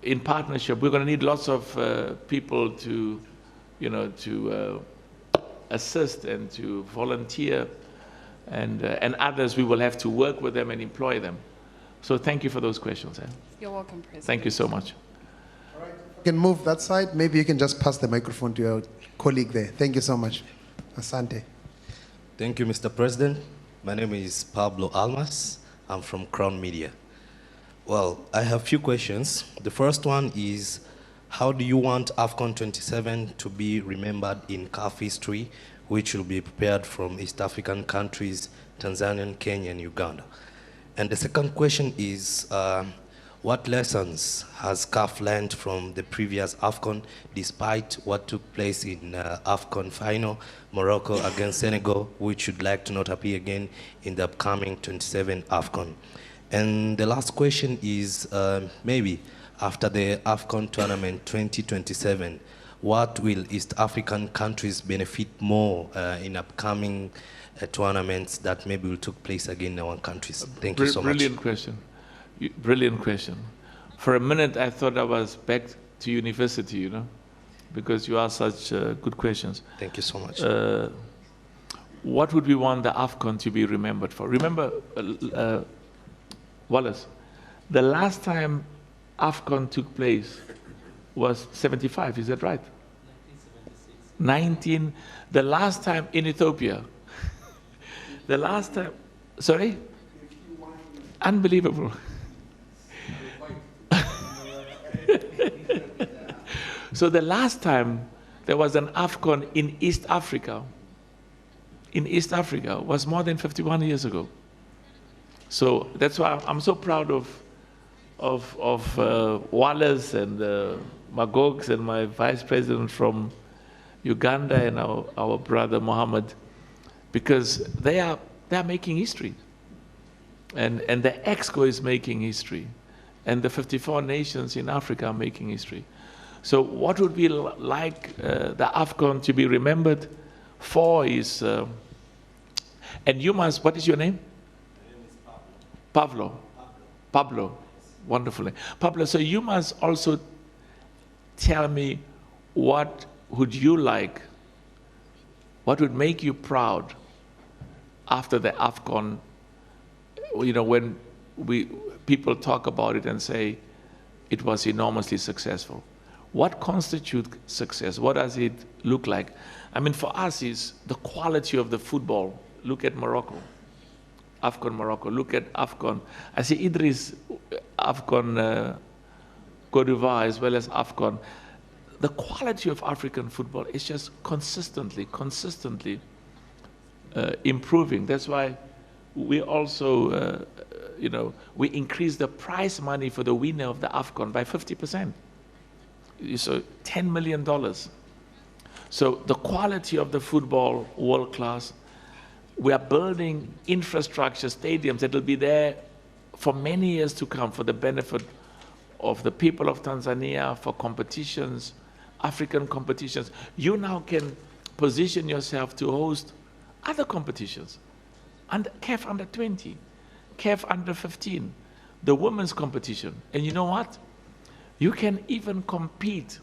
in partnership. We're going to need lots of people to, to assist and to volunteer, and others we will have to work with them and employ them. So thank you for those questions. You're welcome, President. Thank you so much. All right, you can move that side. Maybe you can just pass the microphone to your colleague there. Thank you so much. Asante. Thank you, Mr. President. My name is Pablo Almas. I'm from Crown Media. Well, I have a few questions. The first one is, how do you want Afcon 27 to be remembered in CAF history, which will be prepared from East African countries, Tanzania, Kenya, and Uganda? And the second question is, what lessons has CAF learned from the previous Afcon, despite what took place in Afcon final, Morocco against Senegal, which would like to not appear again in the upcoming 27 Afcon? And the last question is, maybe after the Afcon tournament 2027, what will East African countries benefit more in upcoming tournaments that maybe will take place again in our countries? Thank you so much. Brilliant question. Brilliant question. For a minute, I thought I was back to university, because you asked such good questions. Thank you so much. What would we want the Afcon to be remembered for? Remember, Wallace, the last time Afcon took place was 75, is that right? 1976. The last time in Ethiopia. The last time, sorry? Unbelievable. So the last time there was an Afcon in East Africa, was more than 51 years ago. So that's why I'm so proud of Wallace and Magogs and my vice president from Uganda and our brother Mohammed, because they are making history. And the EXCO is making history. And the 54 nations in Africa are making history. So what would we like the Afcon to be remembered for is, and you must, what is your name? My name is Pablo. Pablo. Wonderful name. Pablo, so you must also tell me what would you like, what would make you proud after the Afcon, when people talk about it and say it was enormously successful. What constitutes success? What does it look like? I mean, for us, is the quality of the football. Look at Morocco, Afcon Morocco. Look at Afcon. I see Idris, Afcon Cote d'Ivoire, as well as Afcon. The quality of African football is just consistently improving. That's why we also, we increase the prize money for the winner of the Afcon by 50%. So $10 million. So the quality of the football, world class. We are building infrastructure, stadiums that will be there for many years to come for the benefit of the people of Tanzania, for competitions, African competitions. You now can position yourself to host other competitions. CAF under 20, CAF under 15, the women's competition. And you know what? You can even compete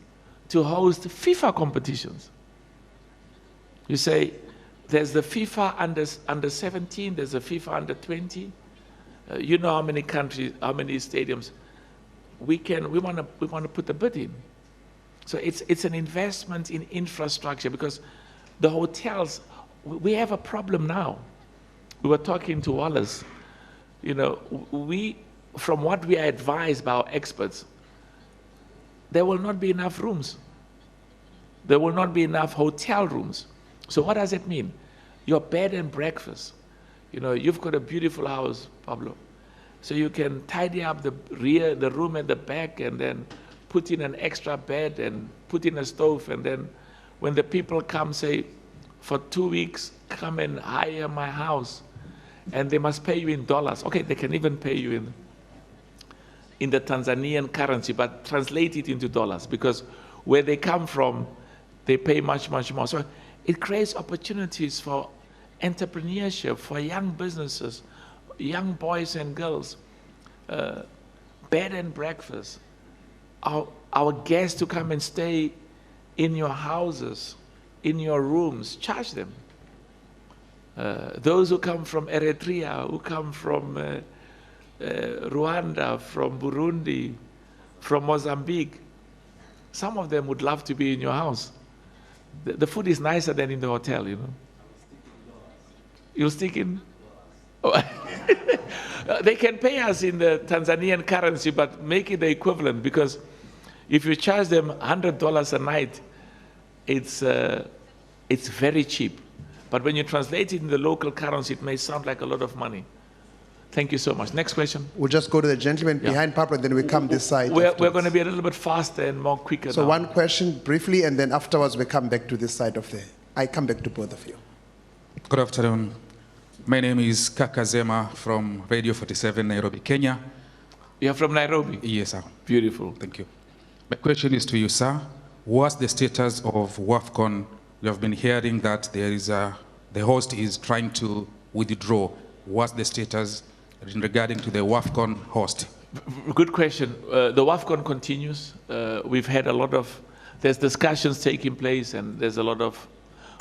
to host FIFA competitions. You say, there's the FIFA under 17, there's the FIFA under 20. You know how many countries, how many stadiums. We want to put the bid in. So it's an investment in infrastructure, because the hotels, we have a problem now. We were talking to Wallace. You know, from what we are advised by our experts, there will not be enough rooms. There will not be enough hotel rooms. So what does it mean? Your bed and breakfast. You know, you've got a beautiful house, Pablo. So you can tidy up the rear, the room at the back, and then put in an extra bed and put in a stove. And then when the people come, say, for 2 weeks, come and hire my house, and they must pay you in dollars. Okay, they can even pay you in the Tanzanian currency, but translate it into dollars, because where they come from, they pay much, much more. So it creates opportunities for entrepreneurship, for young businesses, young boys and girls, bed and breakfast. Our guests to come and stay in your houses, in your rooms, charge them. Those who come from Eritrea, who come from Rwanda, from Burundi, from Mozambique, some of them would love to be in your house. The food is nicer than in the hotel, you know. You'll stick in? Oh. They can pay us in the Tanzanian currency, but make it the equivalent, because if you charge them $100 a night, it's very cheap. But when you translate it in the local currency, it may sound like a lot of money. Thank you so much. Next question. We'll just go to the gentleman behind Pablo, and then we come this side. We're going to be a little bit faster and more quicker So now. one question briefly, and then afterwards we come back to this side of I come back to both of you. Good afternoon. My name is Kaka Zema from Radio 47, Nairobi, Kenya. You're from Nairobi? Yes, sir. Beautiful. Thank you. My question is to you, sir. What's the status of Afcon? We have been hearing that there is the host is trying to withdraw. What's the status regarding to the Afcon host? Good question. The Afcon continues. We've had a lot of, there's discussions taking place, and there's a lot of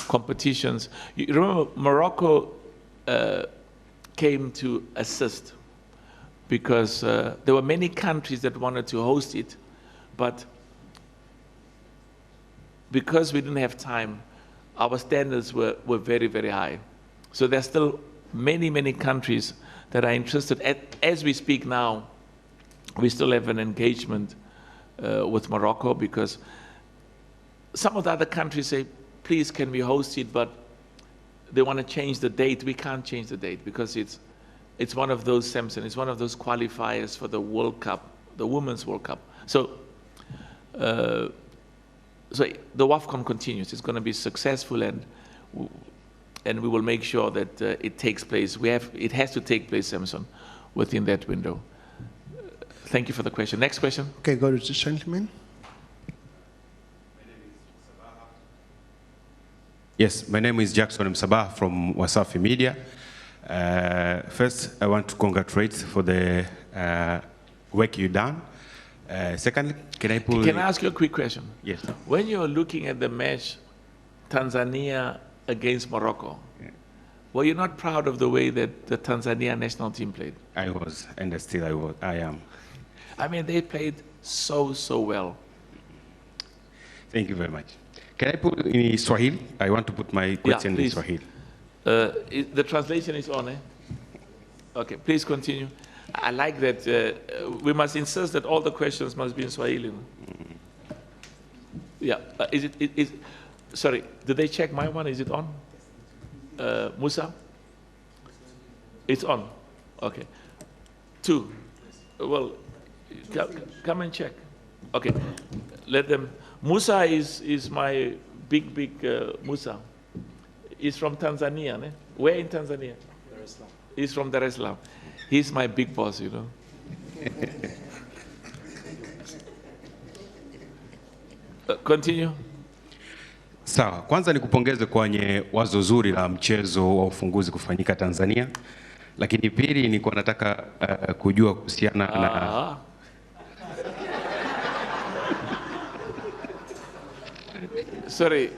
competitions. You remember Morocco came to assist, because there were many countries that wanted to host it, but because we didn't have time, our standards were very, very high. So there's still many, many countries that are interested. As we speak now, we still have an engagement with Morocco, because some of the other countries say, please, can we host it? But they want to change the date. We can't change the date, because it's one of those, Samson, it's one of those qualifiers for the World Cup, the Women's World Cup. So, so the Afcon continues. It's going to be successful, and we will make sure that it takes place. It has to take place, Samson, within that window. Thank you for the question. Next question. Okay, go to the gentleman. Yes, my name is Jackson Msabaha from Wasafi Media. First, I want to congratulate for the work you've done. Secondly, can I ask you a quick question? Yes. When you're looking at the match, Tanzania against Morocco, were you not proud of the way that the Tanzania national team played? I was, and still I am. I mean, they played so well. Thank you very much. Can I put in Swahili? I want to put my question in Swahili. The translation is on, eh? Okay, please continue. I like that. We must insist that all the questions must be in Swahili. Yeah. Sorry, did they check my one? Is it on? Musa? It's on. Okay. 2. Well, come and check. Okay. Let them. Musa is my big Musa. He's from Tanzania. Ne? Where in Tanzania? Dar es Salaam. He's from Dar es Salaam. He's my big boss, you know. Continue. Sawa, kwanza nikupongeze kwenye wazo zuri la mchezo wa ufunguzi kufanyika Tanzania. Lakini pili nilikuwa nataka kujua kuhusiana na Sorry,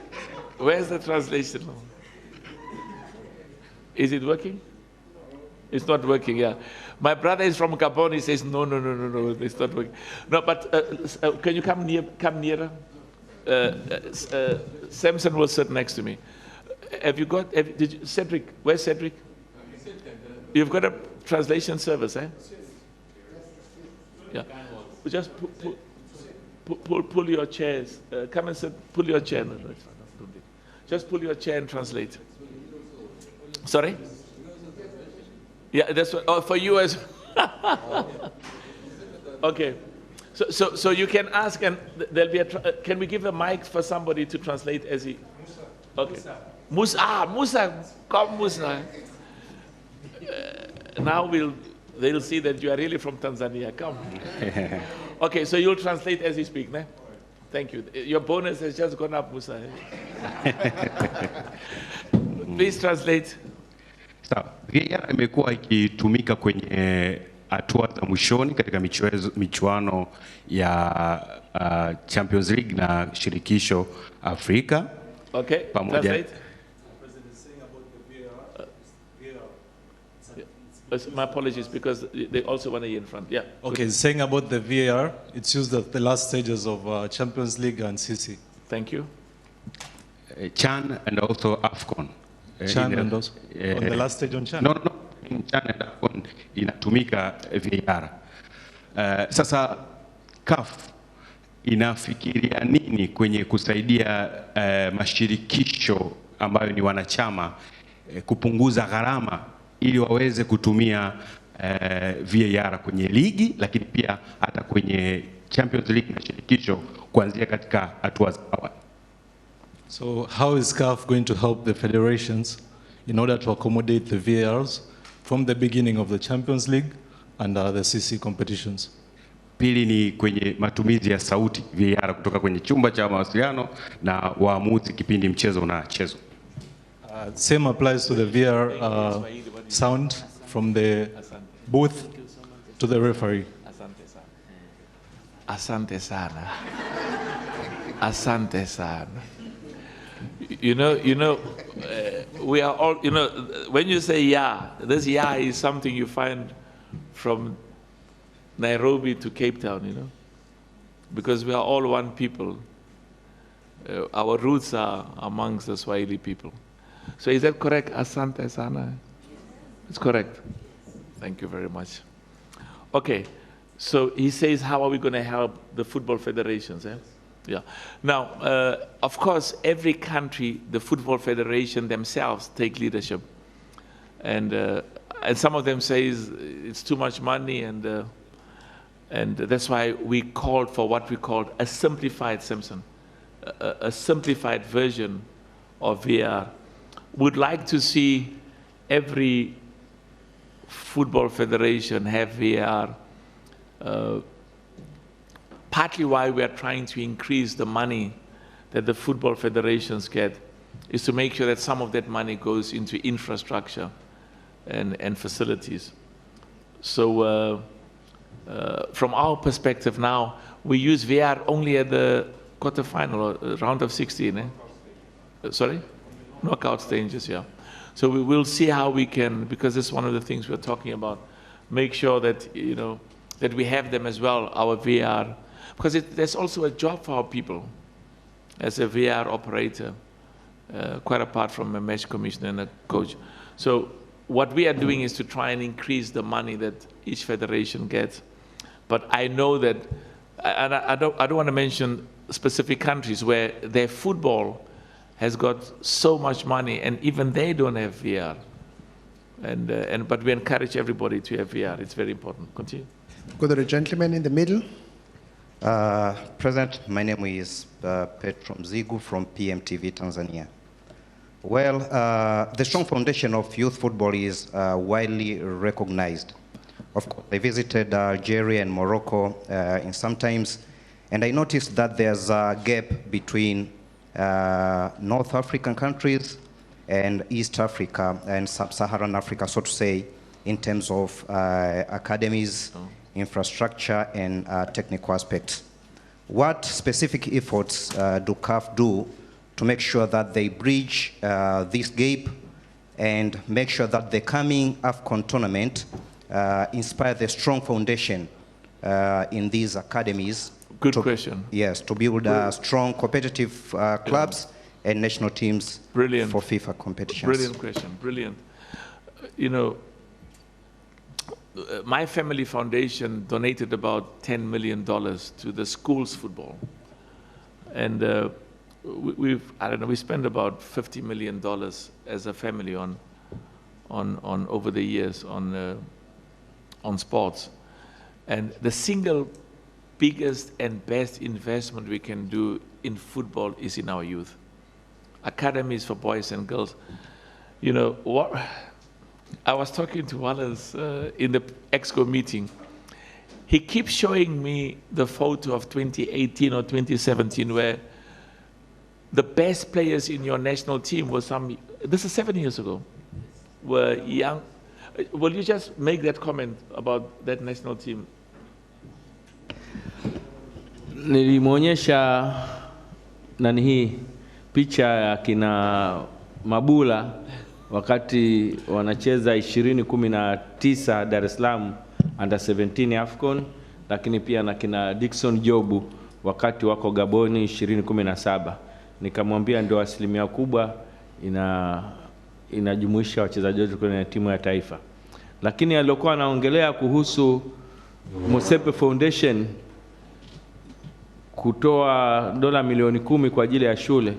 Where's the translation? Is it working? It's not working, yeah. My brother is from Gabon. He says, no, it's not working. No, but can you come nearer? Samson will sit next to me. Cedric, where's Cedric? You've got a translation service, eh? Yeah. Just pull your chairs. Come and sit, pull your chair. No, it's fine. Don't do it. Just pull your chair and translate. Sorry? Yeah, that's what, for you as okay. So you can ask, and there'll be can we give a mic for somebody to translate as he? Okay. Musa, come Musa. Now they'll see that you are really from Tanzania. Come. Okay, so you'll translate as you speak, ne? Thank you. Your bonus has just gone up, Musa. Please translate. Sawa. VAR imekuwa ikitumika kwenye hatua za mwishoni katika michuano ya Champions League na shirikisho Afrika. Okay, translate. My apologies, because they also want to hear in front. Yeah. Okay, saying about the VAR, it's used at the last stages of Champions League and CC. Thank you. CHAN and also Afcon. CHAN and also on the last stage on CHAN? No. In CHAN and Afcon inatumika VAR. Sasa CAF inafikiria nini kwenye kusaidia mashirikisho ambayo ni wanachama kupunguza gharama ili waweze kutumia VAR kwenye ligi, lakini pia hata kwenye Champions League na shirikisho kuanzia katika hatua za awali. So how is CAF going to help the federations in order to accommodate the VARs from the beginning of the Champions League and the CC competitions? Pili ni kwenye matumizi ya sauti VAR kutoka kwenye chumba cha mawasiliano na waamuzi kipindi mchezo unachezwa. Same applies to the VAR sound from the booth to the referee. Asante sana. Asante sana. You know, we are all, when you say yeah, this yeah is something you find from Nairobi to Cape Town, because we are all one people. Our roots are amongst the Swahili people. So is that correct? Asante sana. It's correct. Thank you very much. Okay, so he says, how are we going to help the football federations? Eh? Yeah. Now, of course, every country, the football federation themselves take leadership, and some of them say it's too much money, and that's why we called for what we called a simplified a simplified version of VAR. Would like to see every football federation have VAR. Partly why we are trying to increase the money that the football federations get is to make sure that some of that money goes into infrastructure and facilities. So from our perspective now, we use VAR only at the quarterfinal or round of 16. Eh? Sorry? Knockout stages, yeah. So we will see how we can, because this is one of the things we're talking about, make sure that, that we have them as well, our VAR. Because there's also a job for our people as a VAR operator, quite apart from a match commissioner and a coach. So what we are doing is to try and increase the money that each federation gets. But I know that, and I don't want to mention specific countries where their football has got so much money, and even they don't have VAR. But we encourage everybody to have VAR. It's very important. Continue. Go to the gentleman in the middle. President, my name is Petro Mzigu from PMTV Tanzania. Well, the strong foundation of youth football is widely recognized. Of course, I visited Algeria and Morocco in some times, and I noticed that there's a gap between North African countries and East Africa and Sub-Saharan Africa, so to say, in terms of academies, infrastructure, and technical aspects. What specific efforts do CAF do to make sure that they bridge this gap and make sure that the coming Afcon tournament inspire the strong foundation in these academies. Good question. Yes, to build strong competitive clubs and national teams Brilliant. for FIFA competitions. Brilliant question, brilliant. You know, my family foundation donated about $10 million to the schools football. And we spent about $50 million as a family on over the years on sports. And the single biggest and best investment we can do in football is in our youth. Academies for boys and girls. You know, what I was talking to Wallace in the EXCO meeting. He keeps showing me the photo of 2018 or 2017 where the best players in your national team were this is 7 years ago, were young. Will you just make that comment about that national team? Nilimwonyesha nani hii picha ya kina Mabula wakati wanacheza 2019 Dar es Salaam under 17 Afcon, lakini pia na kina Dickson Jobu wakati wako Gaboni 2017. Nikamwambia ndio asilimia kubwa inajumuisha wachezaji wetu kwenye timu ya taifa. Lakini alikuwa anaongelea kuhusu Mosepe Foundation kutoa dola milioni 10 kwa ajili ya shule.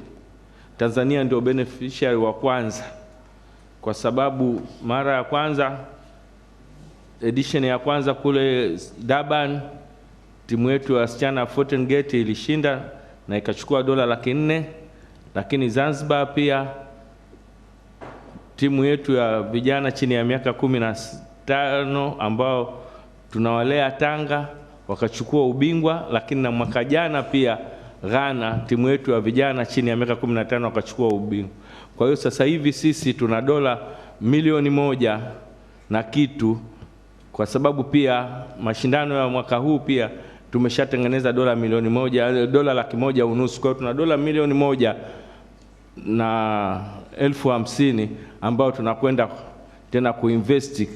Tanzania ndio beneficiary wa kwanza, kwa sababu mara ya kwanza, edition ya kwanza kule Durban, timu yetu ya wasichana Fountain Gate ilishinda na ikachukua dola 400,000. Lakini Zanzibar pia timu yetu ya vijana chini ya miaka 15 ambao tunawalea Tanga wakachukua ubingwa. Lakini na mwaka jana pia Ghana timu yetu ya vijana chini ya miaka 15 wakachukua ubingwa. Kwa hiyo sasa hivi sisi tuna dola milioni 1 na kitu, kwa sababu pia mashindano ya mwaka huu pia tumeshatengeneza dola milioni 1, dola 150,000. Kwa hiyo tuna dola milioni 1 na 50,000 ambao tunakwenda tena kuinvest,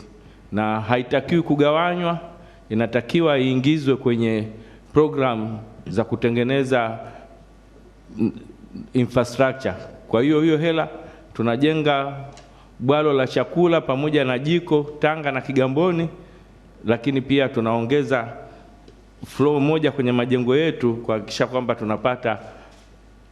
na haitakiwi kugawanywa, inatakiwa iingizwe kwenye program za kutengeneza infrastructure. Kwa hiyo hela tunajenga bwalo la chakula pamoja na jiko Tanga na Kigamboni, lakini pia tunaongeza floor moja kwenye majengo yetu kuhakikisha kwamba tunapata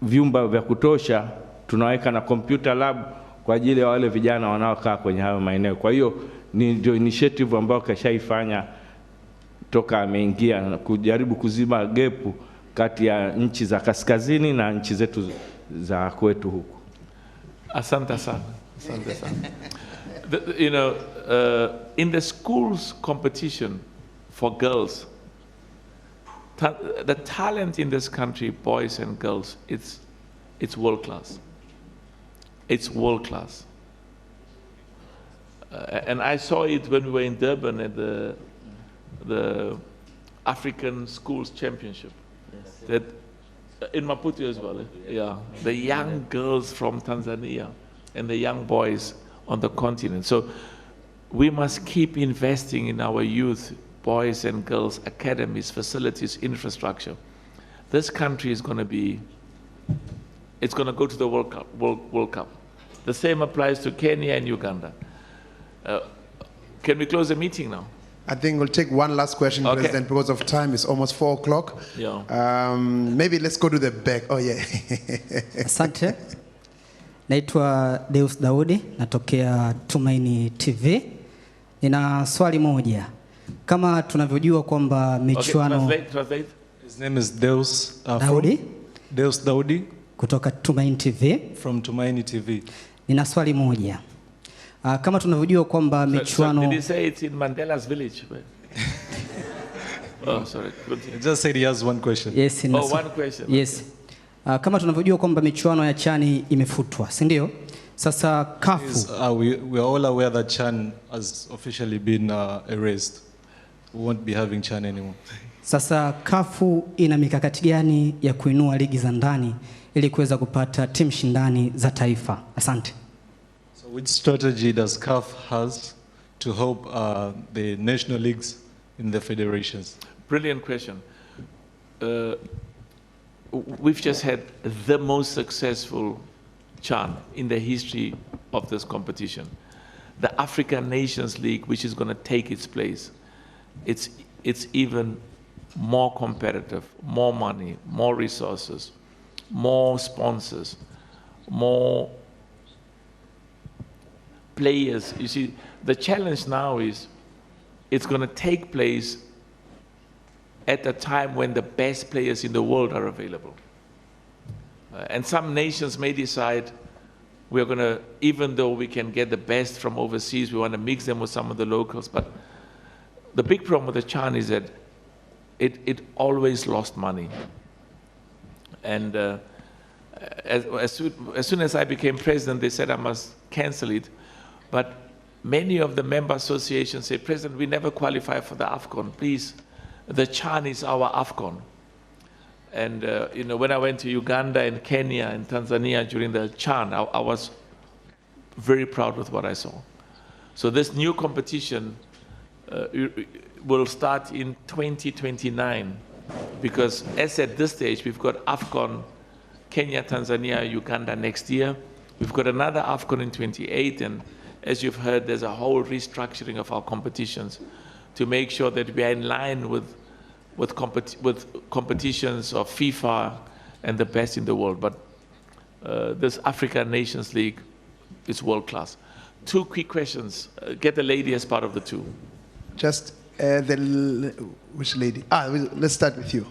vyumba vya kutosha. Tunaweka na computer lab kwa ajili ya wale vijana wanaokaa kwenye hayo maeneo. Kwa hiyo ni ndio initiative ambayo kashaifanya toka ameingia, kujaribu kuzima gap kati ya nchi za kaskazini na nchi zetu za kwetu huku. Asante sana. Asante sana. You know, in the schools competition for girls, the talent in this country, boys and girls, it's world class. It's world class. And I saw it when we were in Durban at the African Schools Championship. Yes. That in Maputo as well. Yeah, the young girls from Tanzania and the young boys on the continent. So we must keep investing in our youth, boys and girls, academies, facilities, infrastructure. This country is going to be, it's going to go to the World Cup. The same applies to Kenya and Uganda. Can we close the meeting now? I think we'll take one last question, Okay. President, because of time. It's almost 4 o'clock. Yeah. Maybe let's go to the back. Oh, yeah. Asante. Naitwa Deus Daudi, natokea Tumaini TV. Nina swali moja. Kama tunavyojua kwamba michuano... Okay, translate. His name is Deus Daudi. Deus Daudi. Kutoka Tumaini TV. From Tumaini TV. Nina swali moja. Kama tunavyojua kwamba michuano... So did he say it's in Mandela's village? Oh, sorry. He just said he has one question. Yes, one question. Yes. Kama tunavyojua kwamba michuano ya CHAN imefutwa, si ndio? Sasa CAF... we are all aware that CHAN has officially been erased. We won't be having CHAN anymore. Sasa CAF ina mikakati gani ya kuinua ligi za ndani ili kuweza kupata timu shindani za taifa. Asante. So which strategy does CAF has to help the national leagues in the federations? Brilliant question. We've just had the most successful CHAN in the history of this competition. The African Nations League, which is going to take its place, it's even more competitive, more money, more resources, more sponsors, more players. You see, the challenge now is it's going to take place at a time when the best players in the world are available. And some nations may decide we're going to, even though we can get the best from overseas, we want to mix them with some of the locals. But the big problem with the CHAN is that it always lost money. And as soon as I became president, they said I must cancel it. But many of the member associations say, President, we never qualify for the Afcon. Please, the CHAN is our Afcon. And you know, when I went to Uganda and Kenya and Tanzania during the CHAN, I was very proud with what I saw. So this new competition will start in 2029, because as at this stage, we've got Afcon, Kenya, Tanzania, Uganda next year. We've got another Afcon in 28, and as you've heard, there's a whole restructuring of our competitions to make sure that we are in line with competitions of FIFA and the best in the world. But this African Nations League is world class. Two quick questions. Get the lady as part of the two. Just which lady? Let's start with you.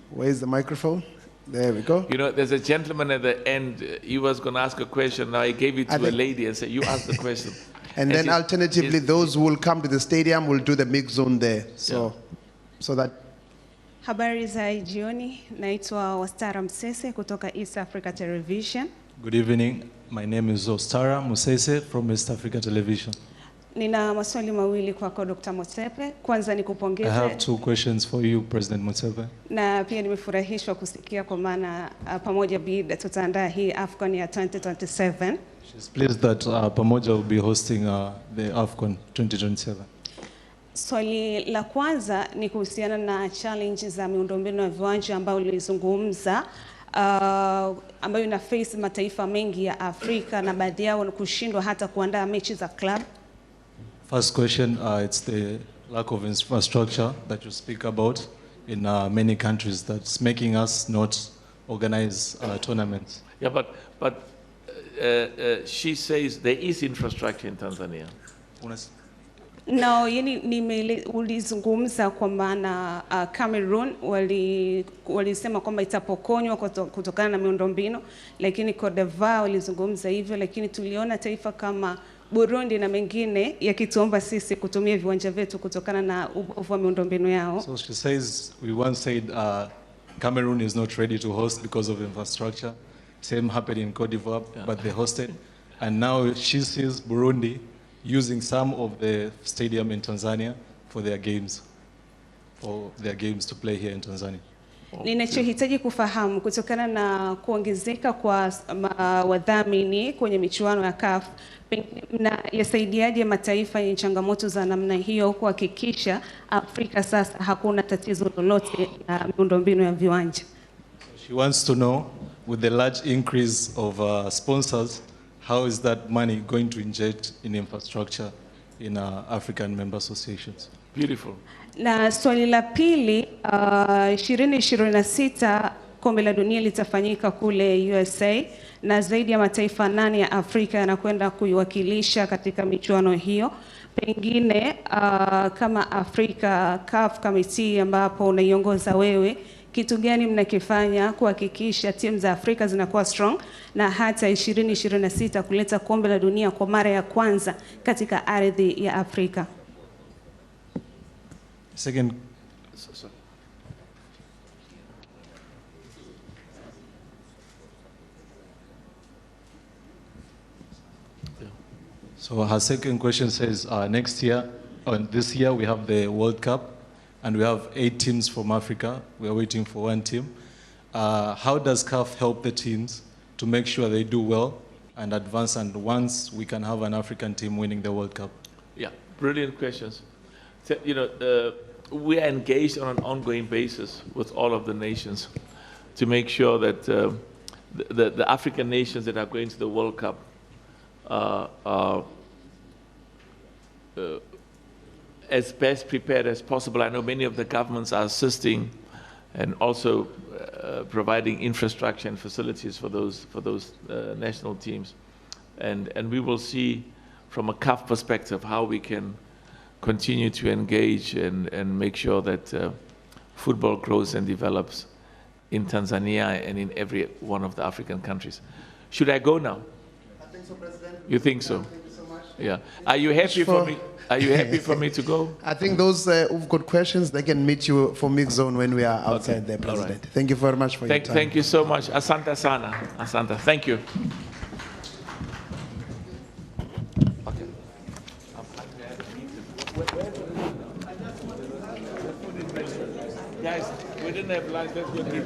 Where's the microphone? There we go. You know, there's a gentleman at the end. He was going to ask a question. Now I gave it to a lady and said, "You ask the question." And then alternatively, those who will come to the stadium will do the mix zone there. So, so that. Habari za jioni, naitwa Wastara Msese kutoka East Africa Television. Good evening. My name is Ostara Musese from East Africa Television. Nina maswali mawili kwako Dr. Motsepe. Kwanza nikupongeze. I have two questions for you, President Motsepe. Na pia nimefurahishwa kusikia kwa maana pamoja bid tutaandaa hii Afcon ya 2027. She's pleased that pamoja will be hosting the Afcon 2027. Swali la kwanza ni kuhusiana na challenge za miundombinu ya viwanja ambayo ulizungumza, ambayo ina face mataifa mengi ya Afrika na baadhi yao kushindwa hata kuandaa mechi za club. First question, it's the lack of infrastructure that you speak about in many countries that's making us not organize tournaments. Yeah, but she says there is infrastructure in Tanzania. No, ulizungumza kwa maana Cameroon walisema kwamba itapokonywa kutokana na miundombinu, lakini Cote d'Ivoire walizungumza hivyo, lakini tuliona taifa kama Burundi na mengine yakituomba sisi kutumia viwanja vyetu kutokana na ubovu wa miundombinu yao. So she says, we once said Cameroon is not ready to host because of infrastructure. Same happened in Cote d'Ivoire, but they hosted. And now she sees Burundi using some of the stadium in Tanzania for their games to play here in Tanzania. Ninachohitaji kufahamu kutokana na kuongezeka kwa wadhamini kwenye michuano ya CAF, na yasaidiaje mataifa yenye changamoto za namna hiyo kuhakikisha Afrika sasa hakuna tatizo lolote la miundombinu ya viwanja. She wants to know, with the large increase of sponsors, how is that money going to inject in infrastructure in African member associations? Beautiful. Na swali la pili, 2026 kombe la dunia litafanyika kule USA na zaidi ya mataifa 8 ya Afrika yanakwenda kuiwakilisha katika michuano hiyo. Pengine kama Africa CAF Committee ambapo unaiongoza wewe, kitu gani mnakifanya kuhakikisha timu za Afrika zinakuwa strong na hata 2026 kuleta kombe la dunia kwa mara ya kwanza katika ardhi ya Afrika? Second. So her second question says, next year, this year we have the World Cup, and we have 8 teams from Africa. We are waiting for 1 team. how does CAF help the teams to make sure they do well and advance, and once we can have an African team winning the World Cup? Yeah, brilliant questions. So, you know, we are engaged on an ongoing basis with all of the nations to make sure that the African nations that are going to the World Cup are as best prepared as possible. I know many of the governments are assisting and also providing infrastructure and facilities for those national teams. And we will see from a CAF perspective how we can continue to engage and make sure that football grows and develops in Tanzania and in every one of the African countries. Should I go now? I think so, President. You think so? Thank you so much. Yeah. Are you happy for me? Are you happy for me to go? I think those who've got questions, they can meet you for mixed zone when we are outside there, President. Right. Thank you very much for your time. Thank you so much. Asante sana. Asante. Thank you. Okay. Guys, we didn't have lunch. Let's go eat.